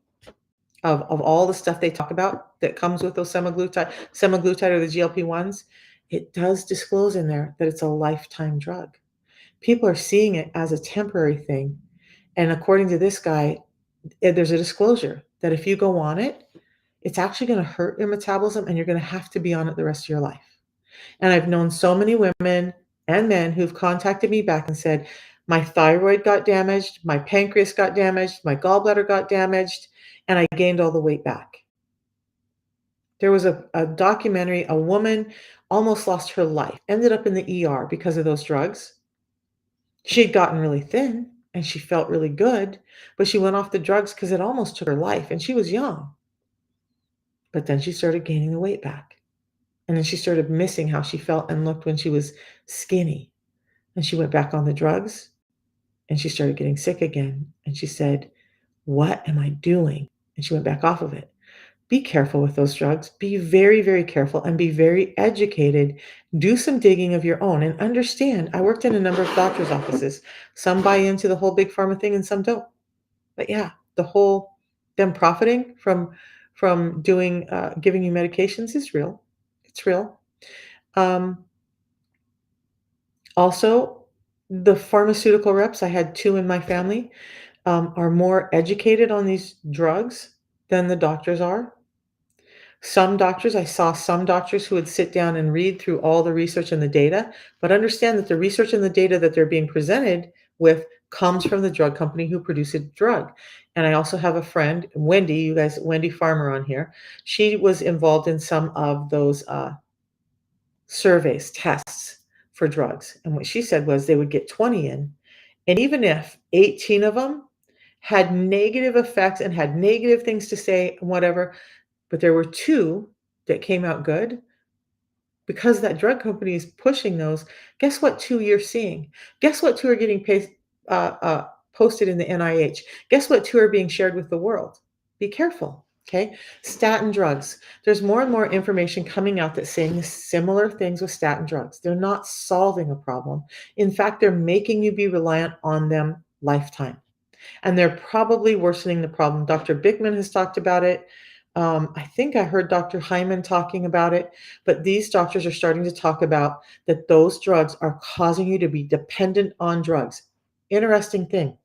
Speaker 1: of all the stuff they talk about that comes with those semaglutide or the GLP-1s, it does disclose in there that it's a lifetime drug. People are seeing it as a temporary thing. And according to this guy, there's a disclosure that if you go on it, it's actually going to hurt your metabolism and you're going to have to be on it the rest of your life. And I've known so many women and men who've contacted me back and said, my thyroid got damaged, my pancreas got damaged, my gallbladder got damaged, and I gained all the weight back. There was a documentary, a woman almost lost her life, ended up in the ER because of those drugs. She had gotten really thin and she felt really good, but she went off the drugs because it almost took her life and she was young. But then she started gaining the weight back. And then she started missing how she felt and looked when she was skinny. And she went back on the drugs and she started getting sick again. And she said, what am I doing? And she went back off of it. Be careful with those drugs. Be very, very careful and be very educated. Do some digging of your own and understand. I worked in a number of doctors' offices. Some buy into the whole big pharma thing and some don't. But yeah, the whole them profiting from doing giving you medications is real. It's real. Um, Also, the pharmaceutical reps, I had 2 in my family, are more educated on these drugs than the doctors are. I saw some doctors who would sit down and read through all the research and the data, but understand that the research and the data that they're being presented with comes from the drug company who produced a drug. And I also have a friend, Wendy, you guys, Wendy Farmer on here. She was involved in some of those surveys, tests for drugs. And what she said was they would get 20 in, and even if 18 of them had negative effects and had negative things to say and whatever, but there were 2 that came out good, because that drug company is pushing those, guess what 2 you're seeing? Guess what 2 are getting posted in the NIH? Guess what 2 are being shared with the world? Be careful, okay? Statin drugs. There's more and more information coming out that's saying similar things with statin drugs. They're not solving a problem. In fact, they're making you be reliant on them lifetime, and they're probably worsening the problem. Dr. Bickman has talked about it. I think I heard Dr. Hyman talking about it, but these doctors are starting to talk about that those drugs are causing you to be dependent on drugs. Interesting thing.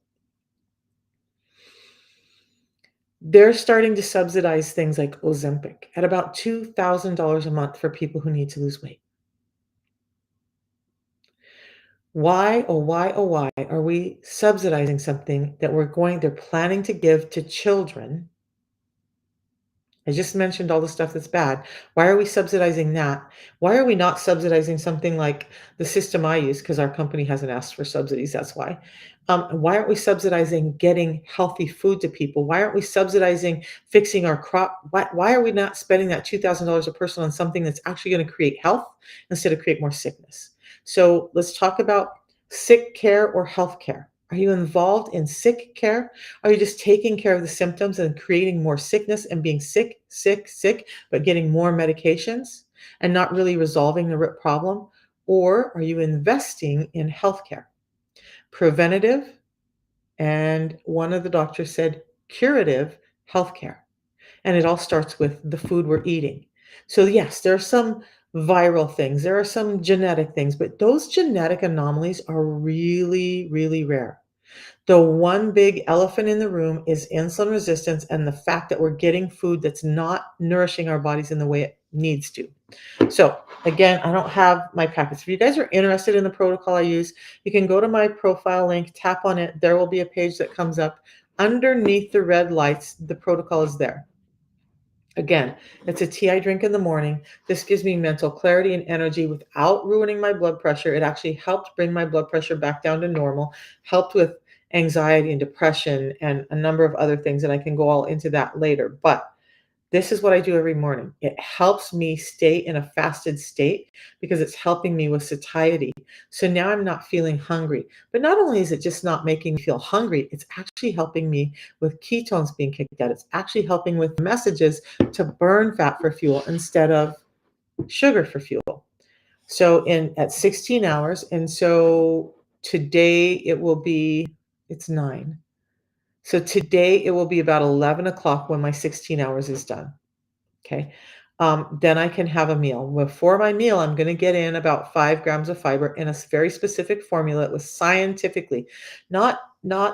Speaker 1: They're starting to subsidize things like Ozempic at about $2,000 a month for people who need to lose weight. Why, oh, why, oh, why are we subsidizing something that they're planning to give to children? I just mentioned all the stuff that's bad. Why are we subsidizing that? Why are we not subsidizing something like the system I use? Because our company hasn't asked for subsidies, that's why. Why aren't we subsidizing getting healthy food to people? Why aren't we subsidizing fixing our crop? Why are we not spending that $2,000 a person on something that's actually going to create health instead of create more sickness? So let's talk about sick care or health care. Are you involved in sick care? Are you just taking care of the symptoms and creating more sickness and being sick, sick, sick, but getting more medications and not really resolving the root problem? Or are you investing in healthcare? Preventative, and one of the doctors said curative healthcare. And it all starts with the food we're eating. So, yes, there are some viral things, there are some genetic things, but those genetic anomalies are really, really rare. The one big elephant in the room is insulin resistance and the fact that we're getting food that's not nourishing our bodies in the way it needs to. So, again, I don't have my packets. If you guys are interested in the protocol I use, you can go to my profile link, tap on it. There will be a page that comes up. Underneath the red lights, the protocol is there. Again, it's a tea I drink in the morning. This gives me mental clarity and energy without ruining my blood pressure. It actually helped bring my blood pressure back down to normal, helped with anxiety and depression and a number of other things. And I can go all into that later. But this is what I do every morning. It helps me stay in a fasted state because it's helping me with satiety. So now I'm not feeling hungry. But not only is it just not making me feel hungry, it's actually helping me with ketones being kicked out. It's actually helping with messages to burn fat for fuel instead of sugar for fuel. So in at 16 hours, and so today it's 9. So today it will be about 11 o'clock when my 16 hours is done. Okay. Then I can have a meal. Before my meal, I'm going to get in about 5 grams of fiber in a very specific formula. It was scientifically, not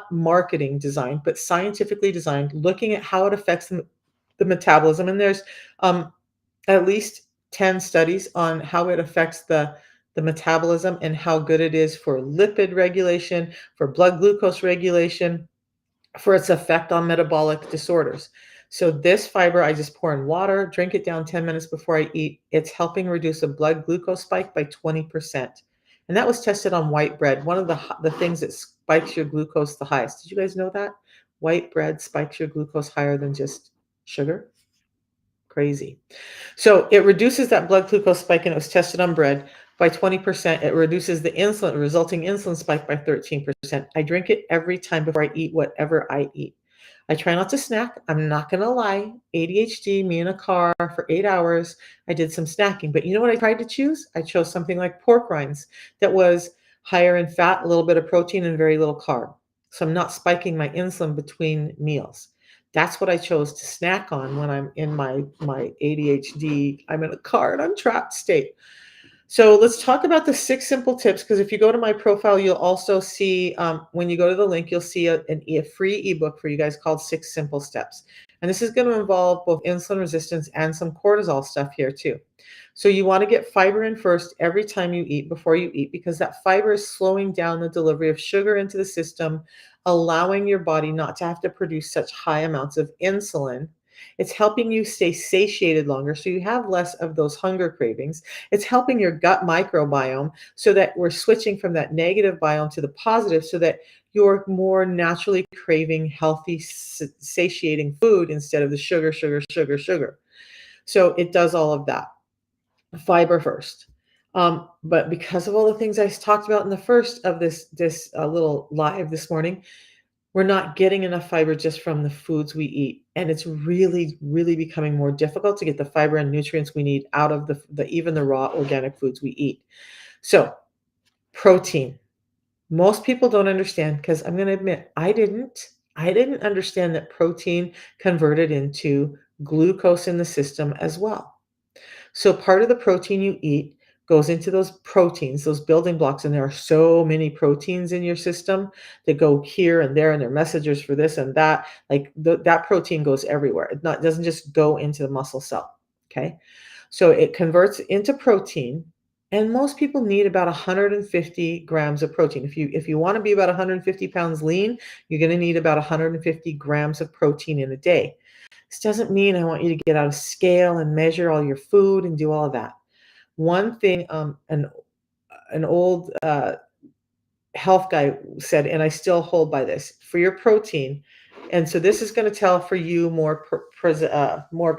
Speaker 1: marketing designed, but scientifically designed, looking at how it affects the metabolism. And there's at least 10 studies on how it affects the metabolism and how good it is for lipid regulation, for blood glucose regulation, for its effect on metabolic disorders. So this fiber, I just pour in water, drink it down 10 minutes before I eat. It's helping reduce a blood glucose spike by 20%. And that was tested on white bread, one of the things that spikes your glucose the highest. Did you guys know that? White bread spikes your glucose higher than just sugar? Crazy. So it reduces that blood glucose spike, and it was tested on bread by 20%. It reduces the resulting insulin spike by 13%. I drink it every time before I eat whatever I eat. I try not to snack. I'm not going to lie. ADHD, me in a car for 8 hours. I did some snacking. But you know what I tried to choose? I chose something like pork rinds that was higher in fat, a little bit of protein, and very little carb. So I'm not spiking my insulin between meals. That's what I chose to snack on when I'm in my ADHD, I'm in a car and I'm trapped state. So let's talk about the 6 simple tips, because if you go to my profile, you'll also see, when you go to the link, you'll see a free ebook for you guys called 6 Simple Steps. And this is going to involve both insulin resistance and some cortisol stuff here too. So you want to get fiber in first every time you eat, before you eat, because that fiber is slowing down the delivery of sugar into the system, allowing your body not to have to produce such high amounts of insulin. It's helping you stay satiated longer, so you have less of those hunger cravings. It's helping your gut microbiome, so that we're switching from that negative biome to the positive, so that you're more naturally craving healthy, satiating food instead of the sugar, sugar, sugar, sugar. So it does all of that. Fiber first. But because of all the things I talked about in the first of this little live this morning, we're not getting enough fiber just from the foods we eat, and it's really, really becoming more difficult to get the fiber and nutrients we need out of the even the raw organic foods we eat. So, protein. Most people don't understand, because I'm going to admit I didn't. I didn't understand that protein converted into glucose in the system as well. So part of the protein you eat goes into those proteins, those building blocks, and there are so many proteins in your system that go here and there, and they're messengers for this and that. Like that protein goes everywhere. Doesn't just go into the muscle cell. Okay, so it converts into protein, and most people need about 150 grams of protein. If you want to be about 150 pounds lean, you're going to need about 150 grams of protein in a day. This doesn't mean I want you to get out of scale and measure all your food and do all of that. One thing, an old health guy said, and I still hold by this, for your protein. And so this is going to tell for you more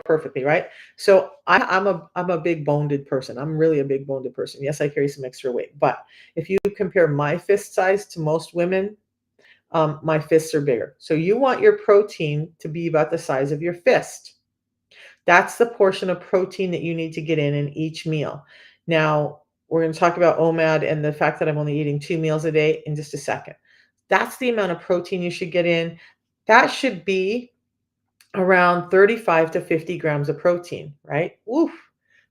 Speaker 1: perfectly, right? So I'm a big boned person. I'm really a big boned person. Yes, I carry some extra weight, but if you compare my fist size to most women, my fists are bigger. So you want your protein to be about the size of your fist. That's the portion of protein that you need to get in each meal. Now, we're going to talk about OMAD and the fact that I'm only eating 2 meals a day in just a second. That's the amount of protein you should get in. That should be around 35 to 50 grams of protein, right? Oof,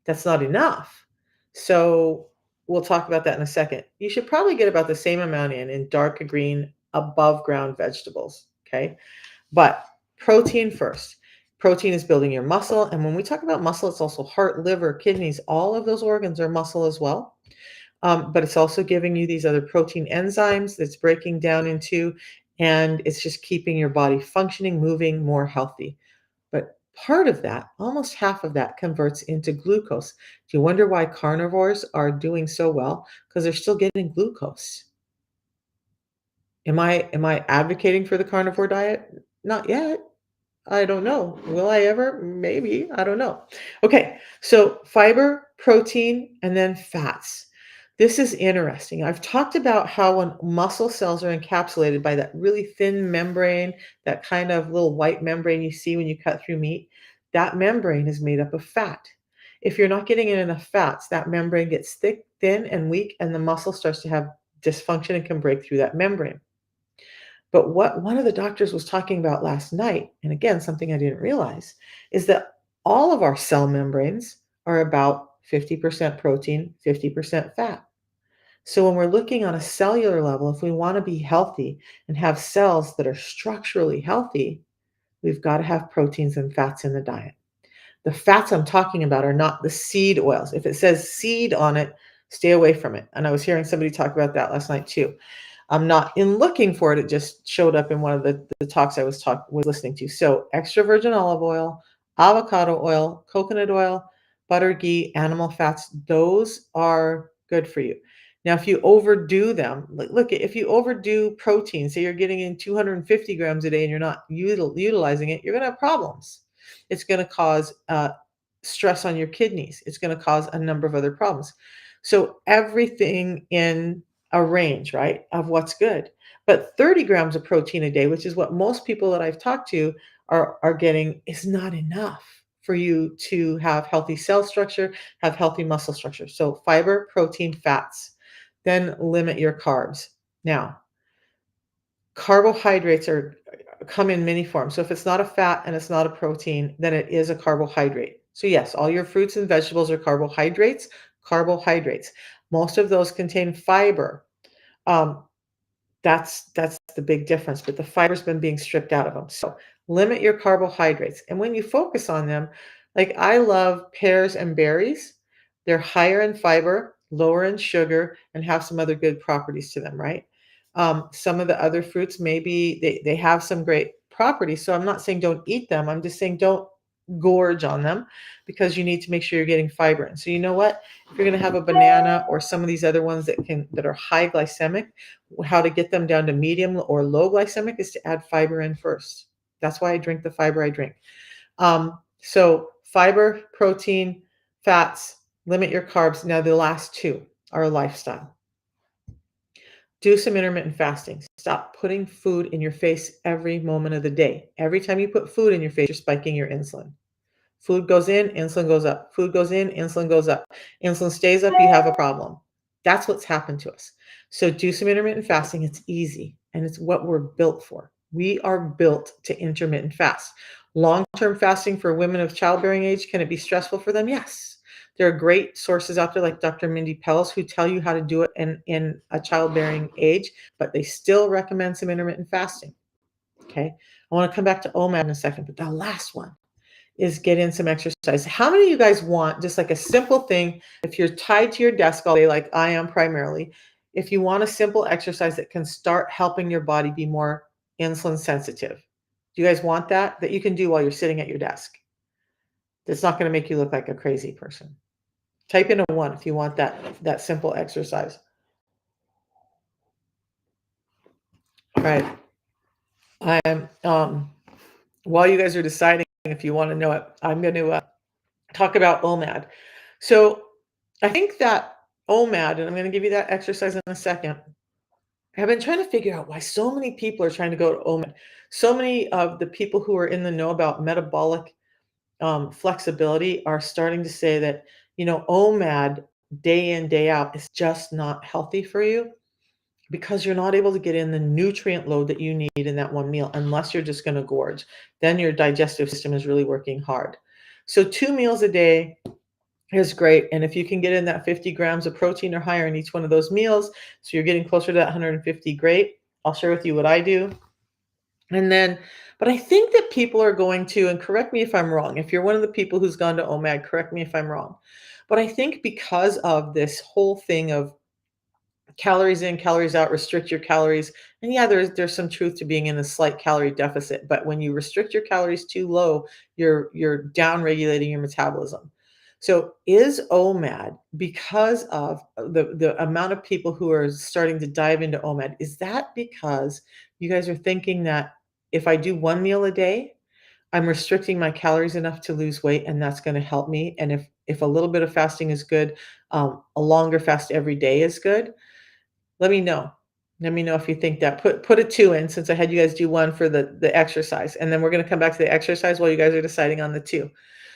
Speaker 1: that's not enough. So we'll talk about that in a second. You should probably get about the same amount in dark green above ground vegetables, okay? But protein first. Protein is building your muscle. And when we talk about muscle, it's also heart, liver, kidneys, all of those organs are muscle as well. But it's also giving you these other protein enzymes that's breaking down into, and it's just keeping your body functioning, moving, more healthy. But part of that, almost half of that, converts into glucose. Do you wonder why carnivores are doing so well? Because they're still getting glucose. Am I advocating for the carnivore diet? Not yet. I don't know. Will I ever? Maybe. I don't know. Okay, so fiber, protein, and then fats. This is interesting. I've talked about how when muscle cells are encapsulated by that really thin membrane, that kind of little white membrane you see when you cut through meat, that membrane is made up of fat. If you're not getting in enough fats, that membrane gets thick, thin, and weak, and the muscle starts to have dysfunction and can break through that membrane. But what one of the doctors was talking about last night, and again, something I didn't realize, is that all of our cell membranes are about 50% protein, 50% fat. So when we're looking on a cellular level, if we want to be healthy and have cells that are structurally healthy, we've got to have proteins and fats in the diet. The fats I'm talking about are not the seed oils. If it says seed on it, stay away from it. And I was hearing somebody talk about that last night too. I'm not in looking for it. It just showed up in one of the talks I was listening to. So extra virgin olive oil, avocado oil, coconut oil, butter, ghee, animal fats, those are good for you. Now, if you overdo them, look, if you overdo protein, say you're getting in 250 grams a day and you're not utilizing it, you're going to have problems. It's going to cause stress on your kidneys. It's going to cause a number of other problems. So everything in a range, right, of what's good. But 30 grams of protein a day, which is what most people that I've talked to are getting, is not enough for you to have healthy cell structure, have healthy muscle structure. So fiber, protein, fats. Then limit your carbs. Now, carbohydrates are come in many forms. So if it's not a fat and it's not a protein, then it is a carbohydrate. So yes, all your fruits and vegetables are carbohydrates. Carbohydrates. Most of those contain fiber. Um, that's the big difference, but the fiber's been being stripped out of them. So limit your carbohydrates. And when you focus on them, like I love pears and berries. They're higher in fiber, lower in sugar, and have some other good properties to them, right? Some of the other fruits, maybe they have some great properties. So I'm not saying don't eat them. I'm just saying don't gorge on them because you need to make sure you're getting fiber in. So you know what? If you're going to have a banana or some of these other ones that are high glycemic, how to get them down to medium or low glycemic is to add fiber in first. That's why I drink the fiber I drink. So fiber, protein, fats, limit your carbs. Now the last two are a lifestyle. Do some intermittent fasting. Stop putting food in your face every moment of the day. Every time you put food in your face, you're spiking your insulin. Food goes in, insulin goes up. Food goes in, insulin goes up. Insulin stays up, you have a problem. That's what's happened to us. So do some intermittent fasting. It's easy and it's what we're built for. We are built to intermittent fast. Long-term fasting for women of childbearing age, can it be stressful for them? Yes. There are great sources out there like Dr. Mindy Pelz who tell you how to do it in a childbearing age, but they still recommend some intermittent fasting. Okay. I want to come back to OMAD in a second, but the last one is get in some exercise. How many of you guys want just like a simple thing? If you're tied to your desk all day, like I am primarily, if you want a simple exercise that can start helping your body be more insulin sensitive, do you guys want that? That you can do while you're sitting at your desk? That's not going to make you look like a crazy person. Type in a 1 if you want that simple exercise. All right. I'm while you guys are deciding if you want to know it, I'm going to talk about OMAD. So I think that OMAD, and I'm going to give you that exercise in a second. I've been trying to figure out why so many people are trying to go to OMAD. So many of the people who are in the know about metabolic flexibility are starting to say that, OMAD day in, day out is just not healthy for you because you're not able to get in the nutrient load that you need in that one meal unless you're just going to gorge. Then your digestive system is really working hard. So 2 meals a day is great. And if you can get in that 50 grams of protein or higher in each one of those meals, so you're getting closer to that 150, great. I'll share with you what I do. And then, but I think that people are going to, and correct me if I'm wrong, if you're one of the people who's gone to OMAD, correct me if I'm wrong. But I think because of this whole thing of calories in, calories out, restrict your calories. And yeah, there's some truth to being in a slight calorie deficit, but when you restrict your calories too low, you're down regulating your metabolism. So is OMAD, because of the amount of people who are starting to dive into OMAD, is that because you guys are thinking that if I do 1 meal a day, I'm restricting my calories enough to lose weight and that's going to help me? And if a little bit of fasting is good, a longer fast every day is good. Let me know. Let me know if you think that. Put a 2 in since I had you guys do 1 for the exercise, and then we're gonna come back to the exercise while you guys are deciding on the 2.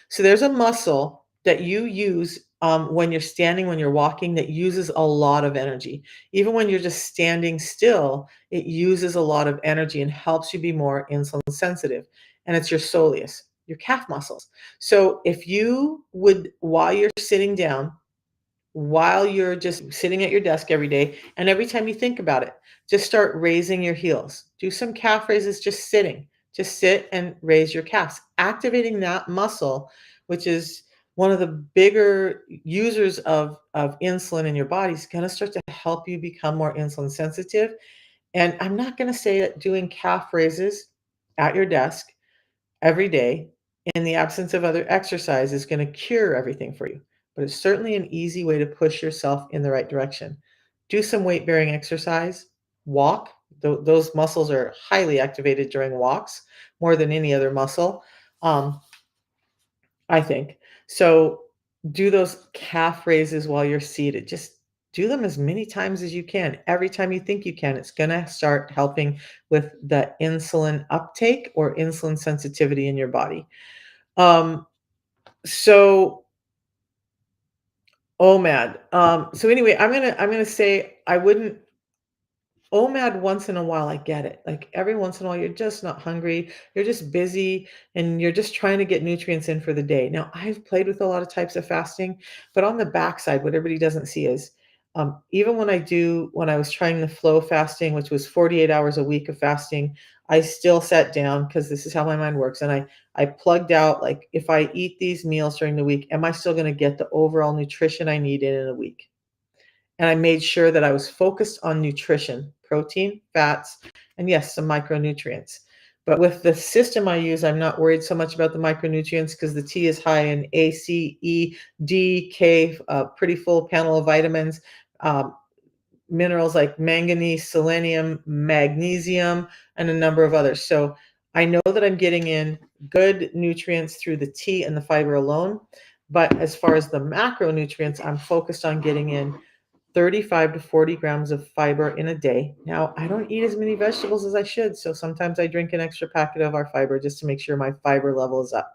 Speaker 1: So there's a muscle that you use, when you're standing, when you're walking, that uses a lot of energy. Even when you're just standing still, it uses a lot of energy and helps you be more insulin sensitive, and it's your soleus, your calf muscles. So if you would, while you're sitting down, while you're just sitting at your desk every day, and every time you think about it, just start raising your heels. Do some calf raises just sitting. Just sit and raise your calves, activating that muscle, which is one of the bigger users of insulin in your body, is going to start to help you become more insulin sensitive. And I'm not going to say that doing calf raises at your desk every day in the absence of other exercise is going to cure everything for you, but it's certainly an easy way to push yourself in the right direction. Do some weight bearing exercise, walk. Those muscles are highly activated during walks more than any other muscle, um, I think. So do those calf raises while you're seated. Just do them as many times as you can. Every time you think you can, it's going to start helping with the insulin uptake or insulin sensitivity in your body. Um, so OMAD. So anyway, I'm gonna say I wouldn't OMAD once in a while, I get it. Like every once in a while, you're just not hungry, you're just busy, and you're just trying to get nutrients in for the day. Now, I've played with a lot of types of fasting, but on the backside, what everybody doesn't see is even when I was trying the flow fasting, which was 48 hours a week of fasting, I still sat down because this is how my mind works. And I plugged out like if I eat these meals during the week, am I still going to get the overall nutrition I need in a week? And I made sure that I was focused on nutrition, protein, fats, and yes, some micronutrients. But with the system I use, I'm not worried so much about the micronutrients because the tea is high in A, C, E, D, K, pretty full panel of vitamins, um, minerals like manganese, selenium, magnesium, and a number of others. So I know that I'm getting in good nutrients through the tea and the fiber alone. But as far as the macronutrients, I'm focused on getting in 35 to 40 grams of fiber in a day. Now, I don't eat as many vegetables as I should, so sometimes I drink an extra packet of our fiber just to make sure my fiber level is up.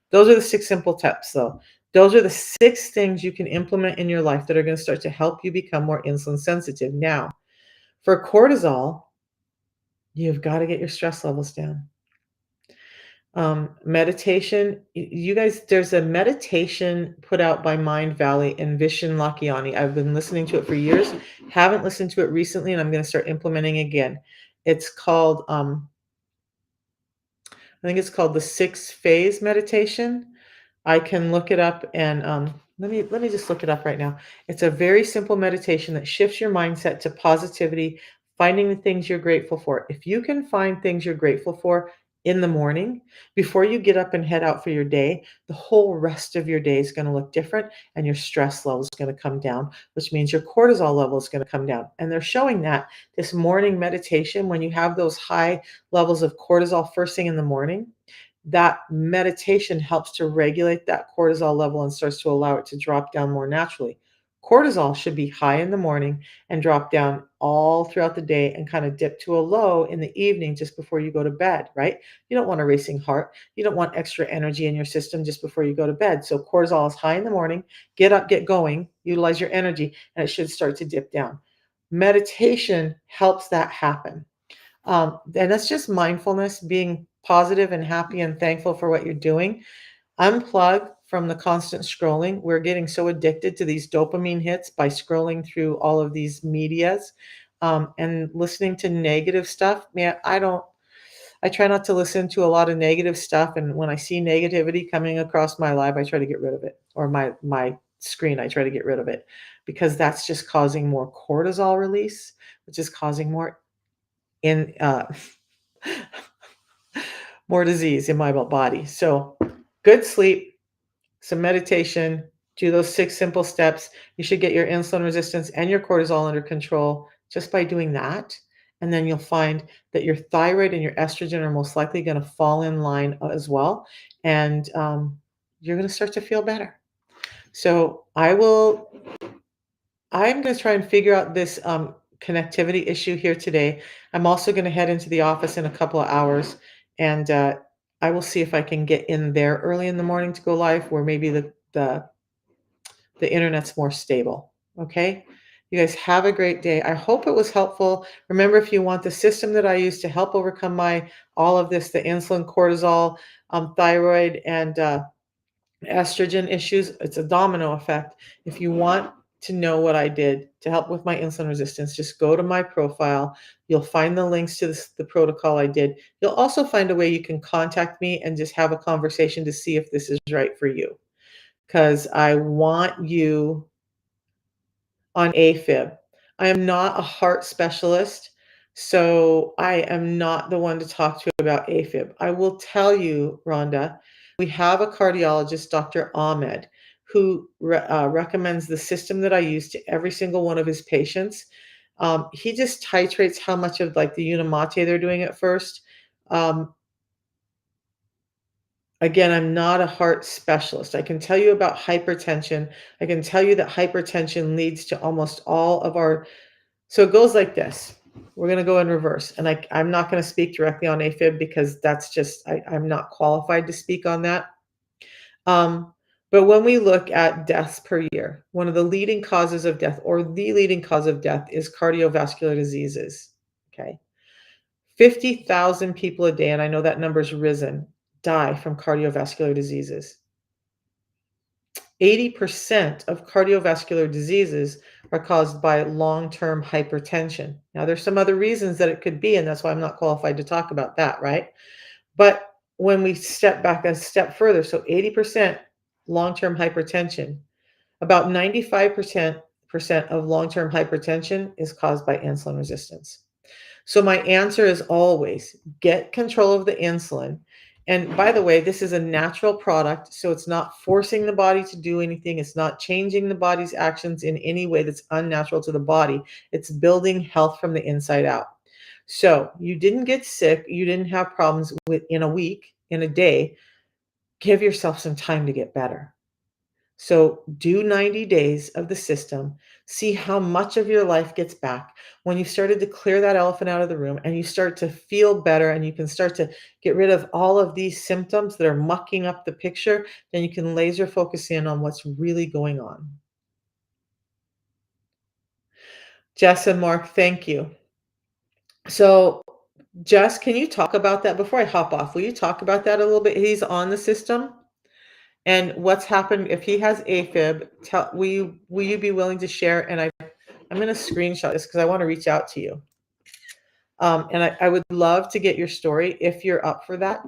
Speaker 1: Those are the 6 simple tips, though. Those are the 6 things you can implement in your life that are gonna start to help you become more insulin sensitive. Now, for cortisol, you've gotta get your stress levels down. Meditation, you guys, there's a meditation put out by Mind Valley and Vishen Lakhiani. I've been listening to it for years, haven't listened to it recently, and I'm going to start implementing again. It's called, I think it's called the 6 phase meditation. I can look it up and let me just look it up right now. It's a very simple meditation that shifts your mindset to positivity, finding the things you're grateful for. If you can find things you're grateful for in the morning before you get up and head out for your day, the whole rest of your day is going to look different and your stress level is going to come down, which means your cortisol level is going to come down. And they're showing that this morning meditation, when you have those high levels of cortisol first thing in the morning, that meditation helps to regulate that cortisol level and starts to allow it to drop down more naturally. Cortisol should be high in the morning and drop down all throughout the day and kind of dip to a low in the evening just before you go to bed, right? You don't want a racing heart. You don't want extra energy in your system just before you go to bed. So cortisol is high in the morning. Get up, get going, utilize your energy, and it should start to dip down. Meditation helps that happen. And that's just mindfulness, being positive and happy and thankful for what you're doing. Unplug from the constant scrolling. We're getting so addicted to these dopamine hits by scrolling through all of these medias and listening to negative stuff. Man, I try not to listen to a lot of negative stuff. And when I see negativity coming across my live, I try to get rid of it, or my screen, I try to get rid of it because that's just causing more cortisol release, which is causing in more disease in my body. So, good sleep, some meditation, do those 6 simple steps. You should get your insulin resistance and your cortisol under control just by doing that. And then you'll find that your thyroid and your estrogen are most likely going to fall in line as well. And you're going to start to feel better. So, I'm going to try and figure out this connectivity issue here today. I'm also going to head into the office in a couple of hours, and I will see if I can get in there early in the morning to go live, where maybe the internet's more stable. Okay. You guys have a great day. I hope it was helpful. Remember, if you want the system that I use to help overcome my all of this, the insulin, cortisol, thyroid, and estrogen issues, it's a domino effect. If you want to know what I did to help with my insulin resistance, just go to my profile. You'll find the links to the protocol I did. You'll also find a way you can contact me and just have a conversation to see if this is right for you. Because I want you on AFib. I am not a heart specialist, so I am not the one to talk to about AFib. I will tell you, Rhonda, we have a cardiologist, Dr. Ahmed, who recommends the system that I use to every single one of his patients. He just titrates how much of like the Unimate they're doing at first. Um, Again, I'm not a heart specialist. I can tell you about hypertension. I can tell you that hypertension leads to almost all of our, so it goes like this. We're going to go in reverse. And I'm not going to speak directly on AFib because that's just, I'm not qualified to speak on that. Um, but when we look at deaths per year, one of the leading causes of death, or the leading cause of death, is cardiovascular diseases. Okay. 50,000 people a day, and I know that number's risen, die from cardiovascular diseases. 80% of cardiovascular diseases are caused by long-term hypertension. Now, there's some other reasons that it could be, and that's why I'm not qualified to talk about that, right? But when we step back a step further, so 80% long-term hypertension, about 95% of long-term hypertension is caused by insulin resistance. So my answer is always get control of the insulin. And by the way, this is a natural product, so it's not forcing the body to do anything. It's not changing the body's actions in any way that's unnatural to the body. It's building health from the inside out. So you didn't get sick, you didn't have problems with in a week, in a day. Give yourself some time to get better. So do 90 days of the system, see how much of your life gets back. When you started to clear that elephant out of the room and you start to feel better and you can start to get rid of all of these symptoms that are mucking up the picture, then you can laser focus in on what's really going on. Jess and Mark, thank you. So, Jess, can you talk about that before I hop off? Will you talk about that a little bit? He's on the system. And what's happened if he has AFib, will you be willing to share? And I'm gonna screenshot this because I want to reach out to you. And I would love to get your story if you're up for that,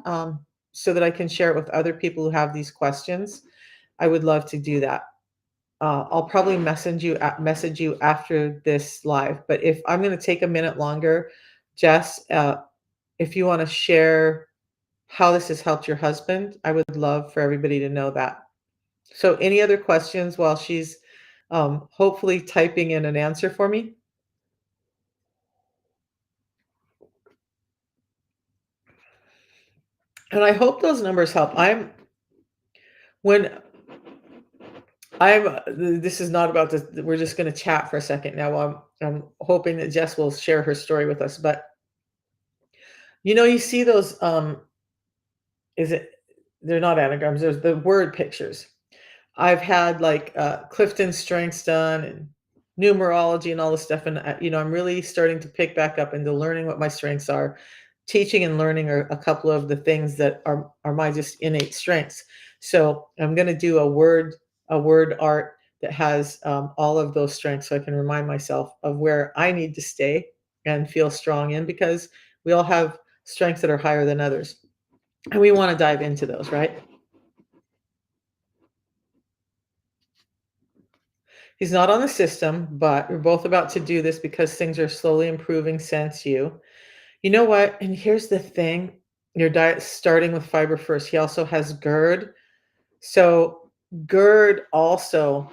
Speaker 1: so that I can share it with other people who have these questions. I would love to do that. I'll probably message you after this live. But if I'm going to take a minute longer, Jess, if you want to share how this has helped your husband, I would love for everybody to know that. So any other questions while she's hopefully typing in an answer for me? And I hope those numbers help. When this is not about this, we're just going to chat for a second now. I'm hoping that Jess will share her story with us. But you see those, is it, they're not anagrams, there's the word pictures. I've had like Clifton Strengths done and numerology and all this stuff. And, I'm really starting to pick back up into learning what my strengths are. Teaching and learning are a couple of the things that are my just innate strengths. So I'm going to do a word art that has all of those strengths so I can remind myself of where I need to stay and feel strong in, because we all have strengths that are higher than others. And we want to dive into those, right? He's not on the system, but we're both about to do this because things are slowly improving since you. You know what? And here's the thing. Your diet starting with fiber first. He also has GERD. So GERD also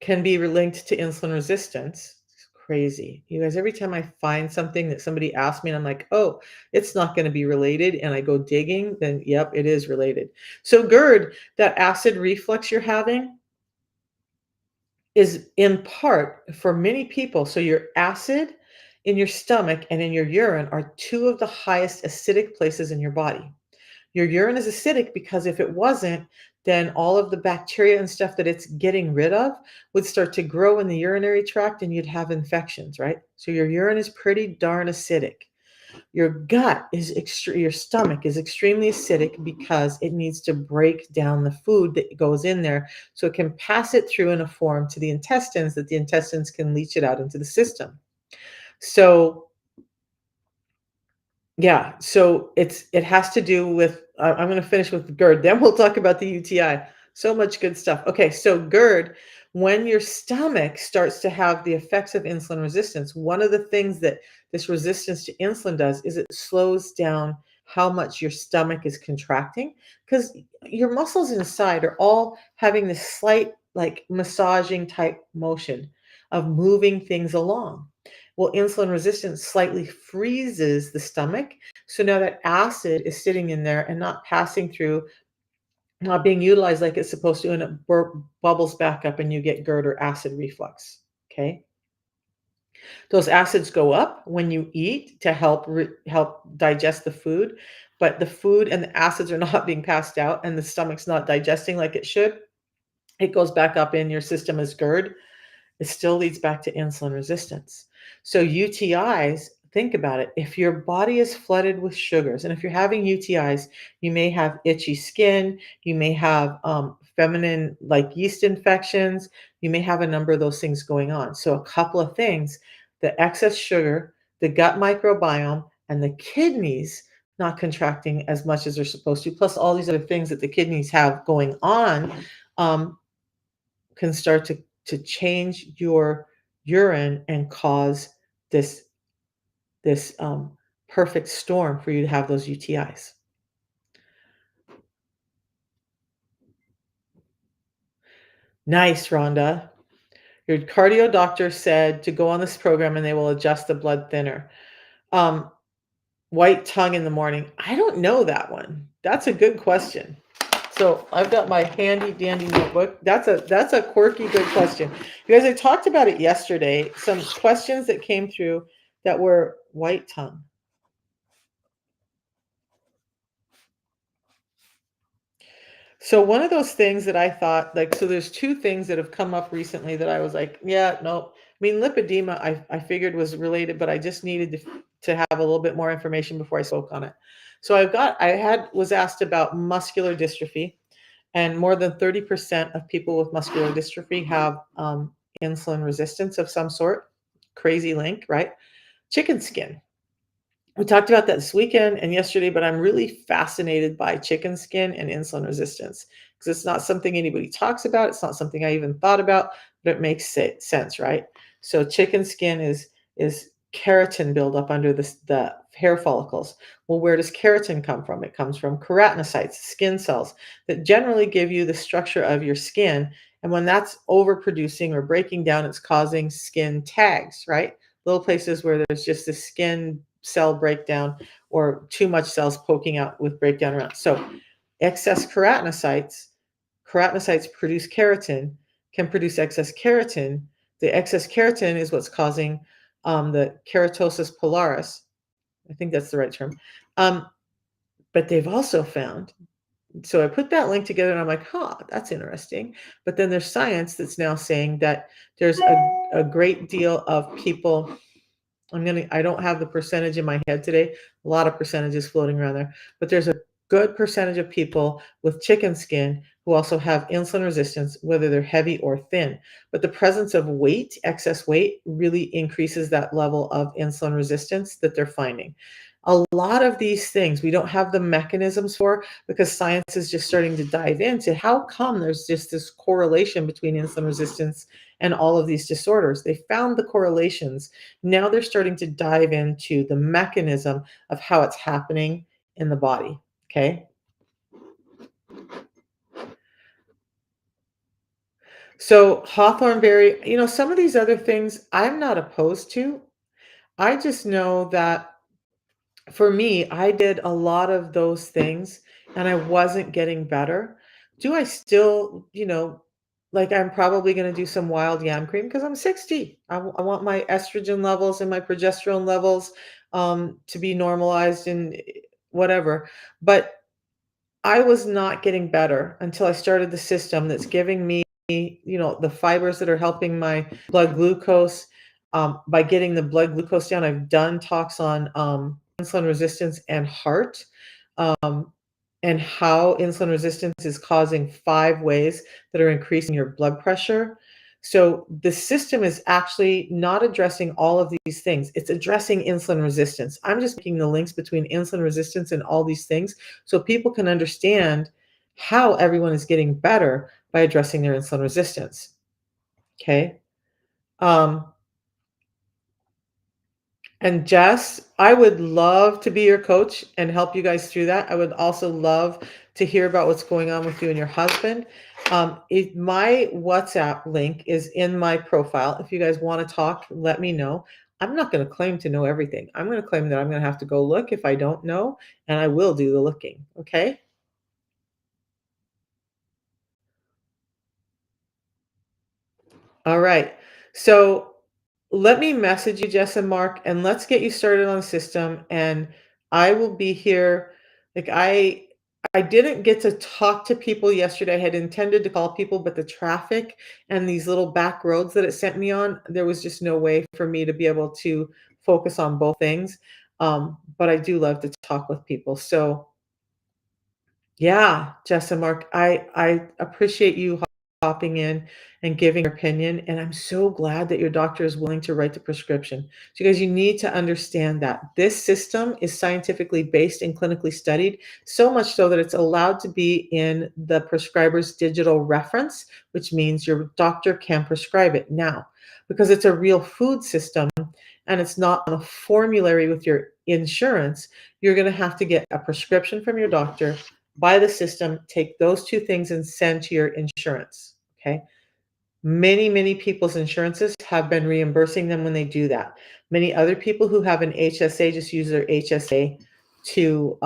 Speaker 1: can be linked to insulin resistance. It's crazy. You guys, every time I find something that somebody asks me and I'm like, oh, it's not going to be related, and I go digging, then yep, it is related. So GERD, that acid reflux you're having, is in part for many people. So your acid in your stomach and in your urine are two of the highest acidic places in your body. Your urine is acidic because if it wasn't, then all of the bacteria and stuff that it's getting rid of would start to grow in the urinary tract and you'd have infections, right? So your urine is pretty darn acidic. Your gut is your stomach is extremely acidic because it needs to break down the food that goes in there so it can pass it through in a form to the intestines that the intestines can leach it out into the system. So yeah, so it has to do with I'm going to finish with GERD, then we'll talk about the UTI. So much good stuff. Okay, so GERD, when your stomach starts to have the effects of insulin resistance, one of the things that this resistance to insulin does is it slows down how much your stomach is contracting, because your muscles inside are all having this slight like massaging type motion of moving things along. Well, insulin resistance slightly freezes the stomach. So now that acid is sitting in there and not passing through, not being utilized like it's supposed to, and it bubbles back up and you get GERD or acid reflux. Okay. Those acids go up when you eat to help digest the food, but the food and the acids are not being passed out and the stomach's not digesting like it should. It goes back up in your system as GERD. It still leads back to insulin resistance. So UTIs, think about it. If your body is flooded with sugars, and if you're having UTIs, you may have itchy skin, you may have feminine like yeast infections, you may have a number of those things going on. So a couple of things, the excess sugar, the gut microbiome, and the kidneys not contracting as much as they're supposed to, plus all these other things that the kidneys have going on, um, can start to change your urine and cause this this perfect storm for you to have those UTIs. Nice, Rhonda. Your cardio doctor said to go on this program and they will adjust the blood thinner. Um, White tongue in the morning. I don't know that one. That's a good question. So I've got my handy dandy notebook. That's a quirky good question. You guys, I talked about it yesterday. Some questions that came through that were white tongue. So one of those things that I thought, like, so there's two things that have come up recently that I was like, yeah, no. I mean, lipedema, I figured was related, but I just needed to have a little bit more information before I spoke on it. So was asked about muscular dystrophy, and more than 30% of people with muscular dystrophy have insulin resistance of some sort. Crazy link, right? Chicken skin. We talked about that this weekend and yesterday, but I'm really fascinated by chicken skin and insulin resistance because it's not something anybody talks about. It's not something I even thought about, but it makes sense, right? So chicken skin is keratin buildup under the hair follicles. Well, where does keratin come from? It comes from keratinocytes, skin cells that generally give you the structure of your skin. And when that's overproducing or breaking down, it's causing skin tags, right? Little places where there's just a skin cell breakdown or too much cells poking out with breakdown around. So excess keratinocytes produce keratin, can produce excess keratin. The excess keratin is what's causing the keratosis pilaris. I think that's the right term. But they've also found, so I put that link together and I'm like, huh, that's interesting. But then there's science that's now saying that there's a great deal of people. I don't have the percentage in my head today. A lot of percentages floating around there, but there's a good percentage of people with chicken skin who also have insulin resistance, whether they're heavy or thin. But the presence of weight, excess weight, really increases that level of insulin resistance that they're finding. A lot of these things we don't have the mechanisms for because science is just starting to dive into how come there's just this correlation between insulin resistance and all of these disorders. They found the correlations. Now they're starting to dive into the mechanism of how it's happening in the body. Okay. So hawthorn berry, some of these other things I'm not opposed to. I just know that for me, I did a lot of those things and I wasn't getting better. Do I still, like I'm probably going to do some wild yam cream because I'm 60. I want my estrogen levels and my progesterone levels to be normalized and whatever. But I was not getting better until I started the system that's giving me, the fibers that are helping my blood glucose. By getting the blood glucose down, I've done talks on insulin resistance and heart, and how insulin resistance is causing 5 ways that are increasing your blood pressure. So the system is actually not addressing all of these things. It's addressing insulin resistance. I'm just making the links between insulin resistance and all these things so people can understand how everyone is getting better by addressing their insulin resistance. Okay. Um, And Jess, I would love to be your coach and help you guys through that. I would also love to hear about what's going on with you and your husband. My WhatsApp link is in my profile. If you guys want to talk, let me know. I'm not going to claim to know everything. I'm going to claim that I'm going to have to go look if I don't know, and I will do the looking. Okay. All right. So let me message you, Jess and Mark, and let's get you started on the system. And I will be here. Like I didn't get to talk to people yesterday. I had intended to call people, but the traffic and these little back roads that it sent me on, there was just no way for me to be able to focus on both things. But I do love to talk with people. So yeah, Jess and Mark, I appreciate you hopping in and giving your opinion, and I'm so glad that your doctor is willing to write the prescription. So, you guys, you need to understand that this system is scientifically based and clinically studied, so much so that it's allowed to be in the prescriber's digital reference, which means your doctor can prescribe it now. Because it's a real food system and it's not on a formulary with your insurance, you're going to have to get a prescription from your doctor, buy the system, take those two things and send to your insurance. Okay. Many people's insurances have been reimbursing them when they do that. Many other people who have an HSA just use their HSA to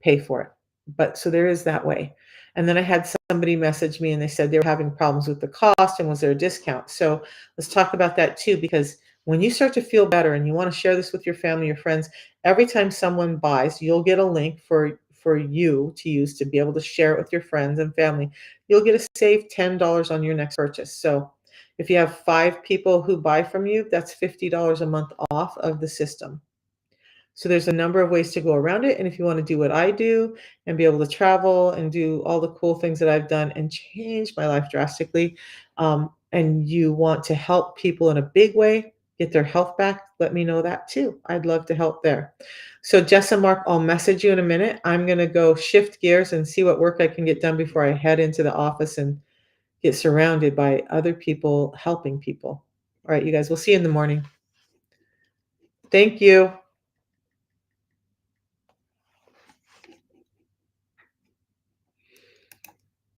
Speaker 1: pay for it. But so there is that way. And then I had somebody message me and they said they were having problems with the cost and was there a discount? So let's talk about that too, because when you start to feel better and you want to share this with your family, your friends, every time someone buys, you'll get a link for you to use to be able to share it with your friends and family. You'll get a save $10 on your next purchase. So if you have 5 people who buy from you, that's $50 a month off of the system. So there's a number of ways to go around it, and if you wanna do what I do and be able to travel and do all the cool things that I've done and change my life drastically, and you want to help people in a big way get their health back, let me know that too. I'd love to help there. So Jess and Mark, I'll message you in a minute. I'm gonna go shift gears and see what work I can get done before I head into the office and get surrounded by other people helping people. All right, you guys, we'll see you in the morning. Thank you.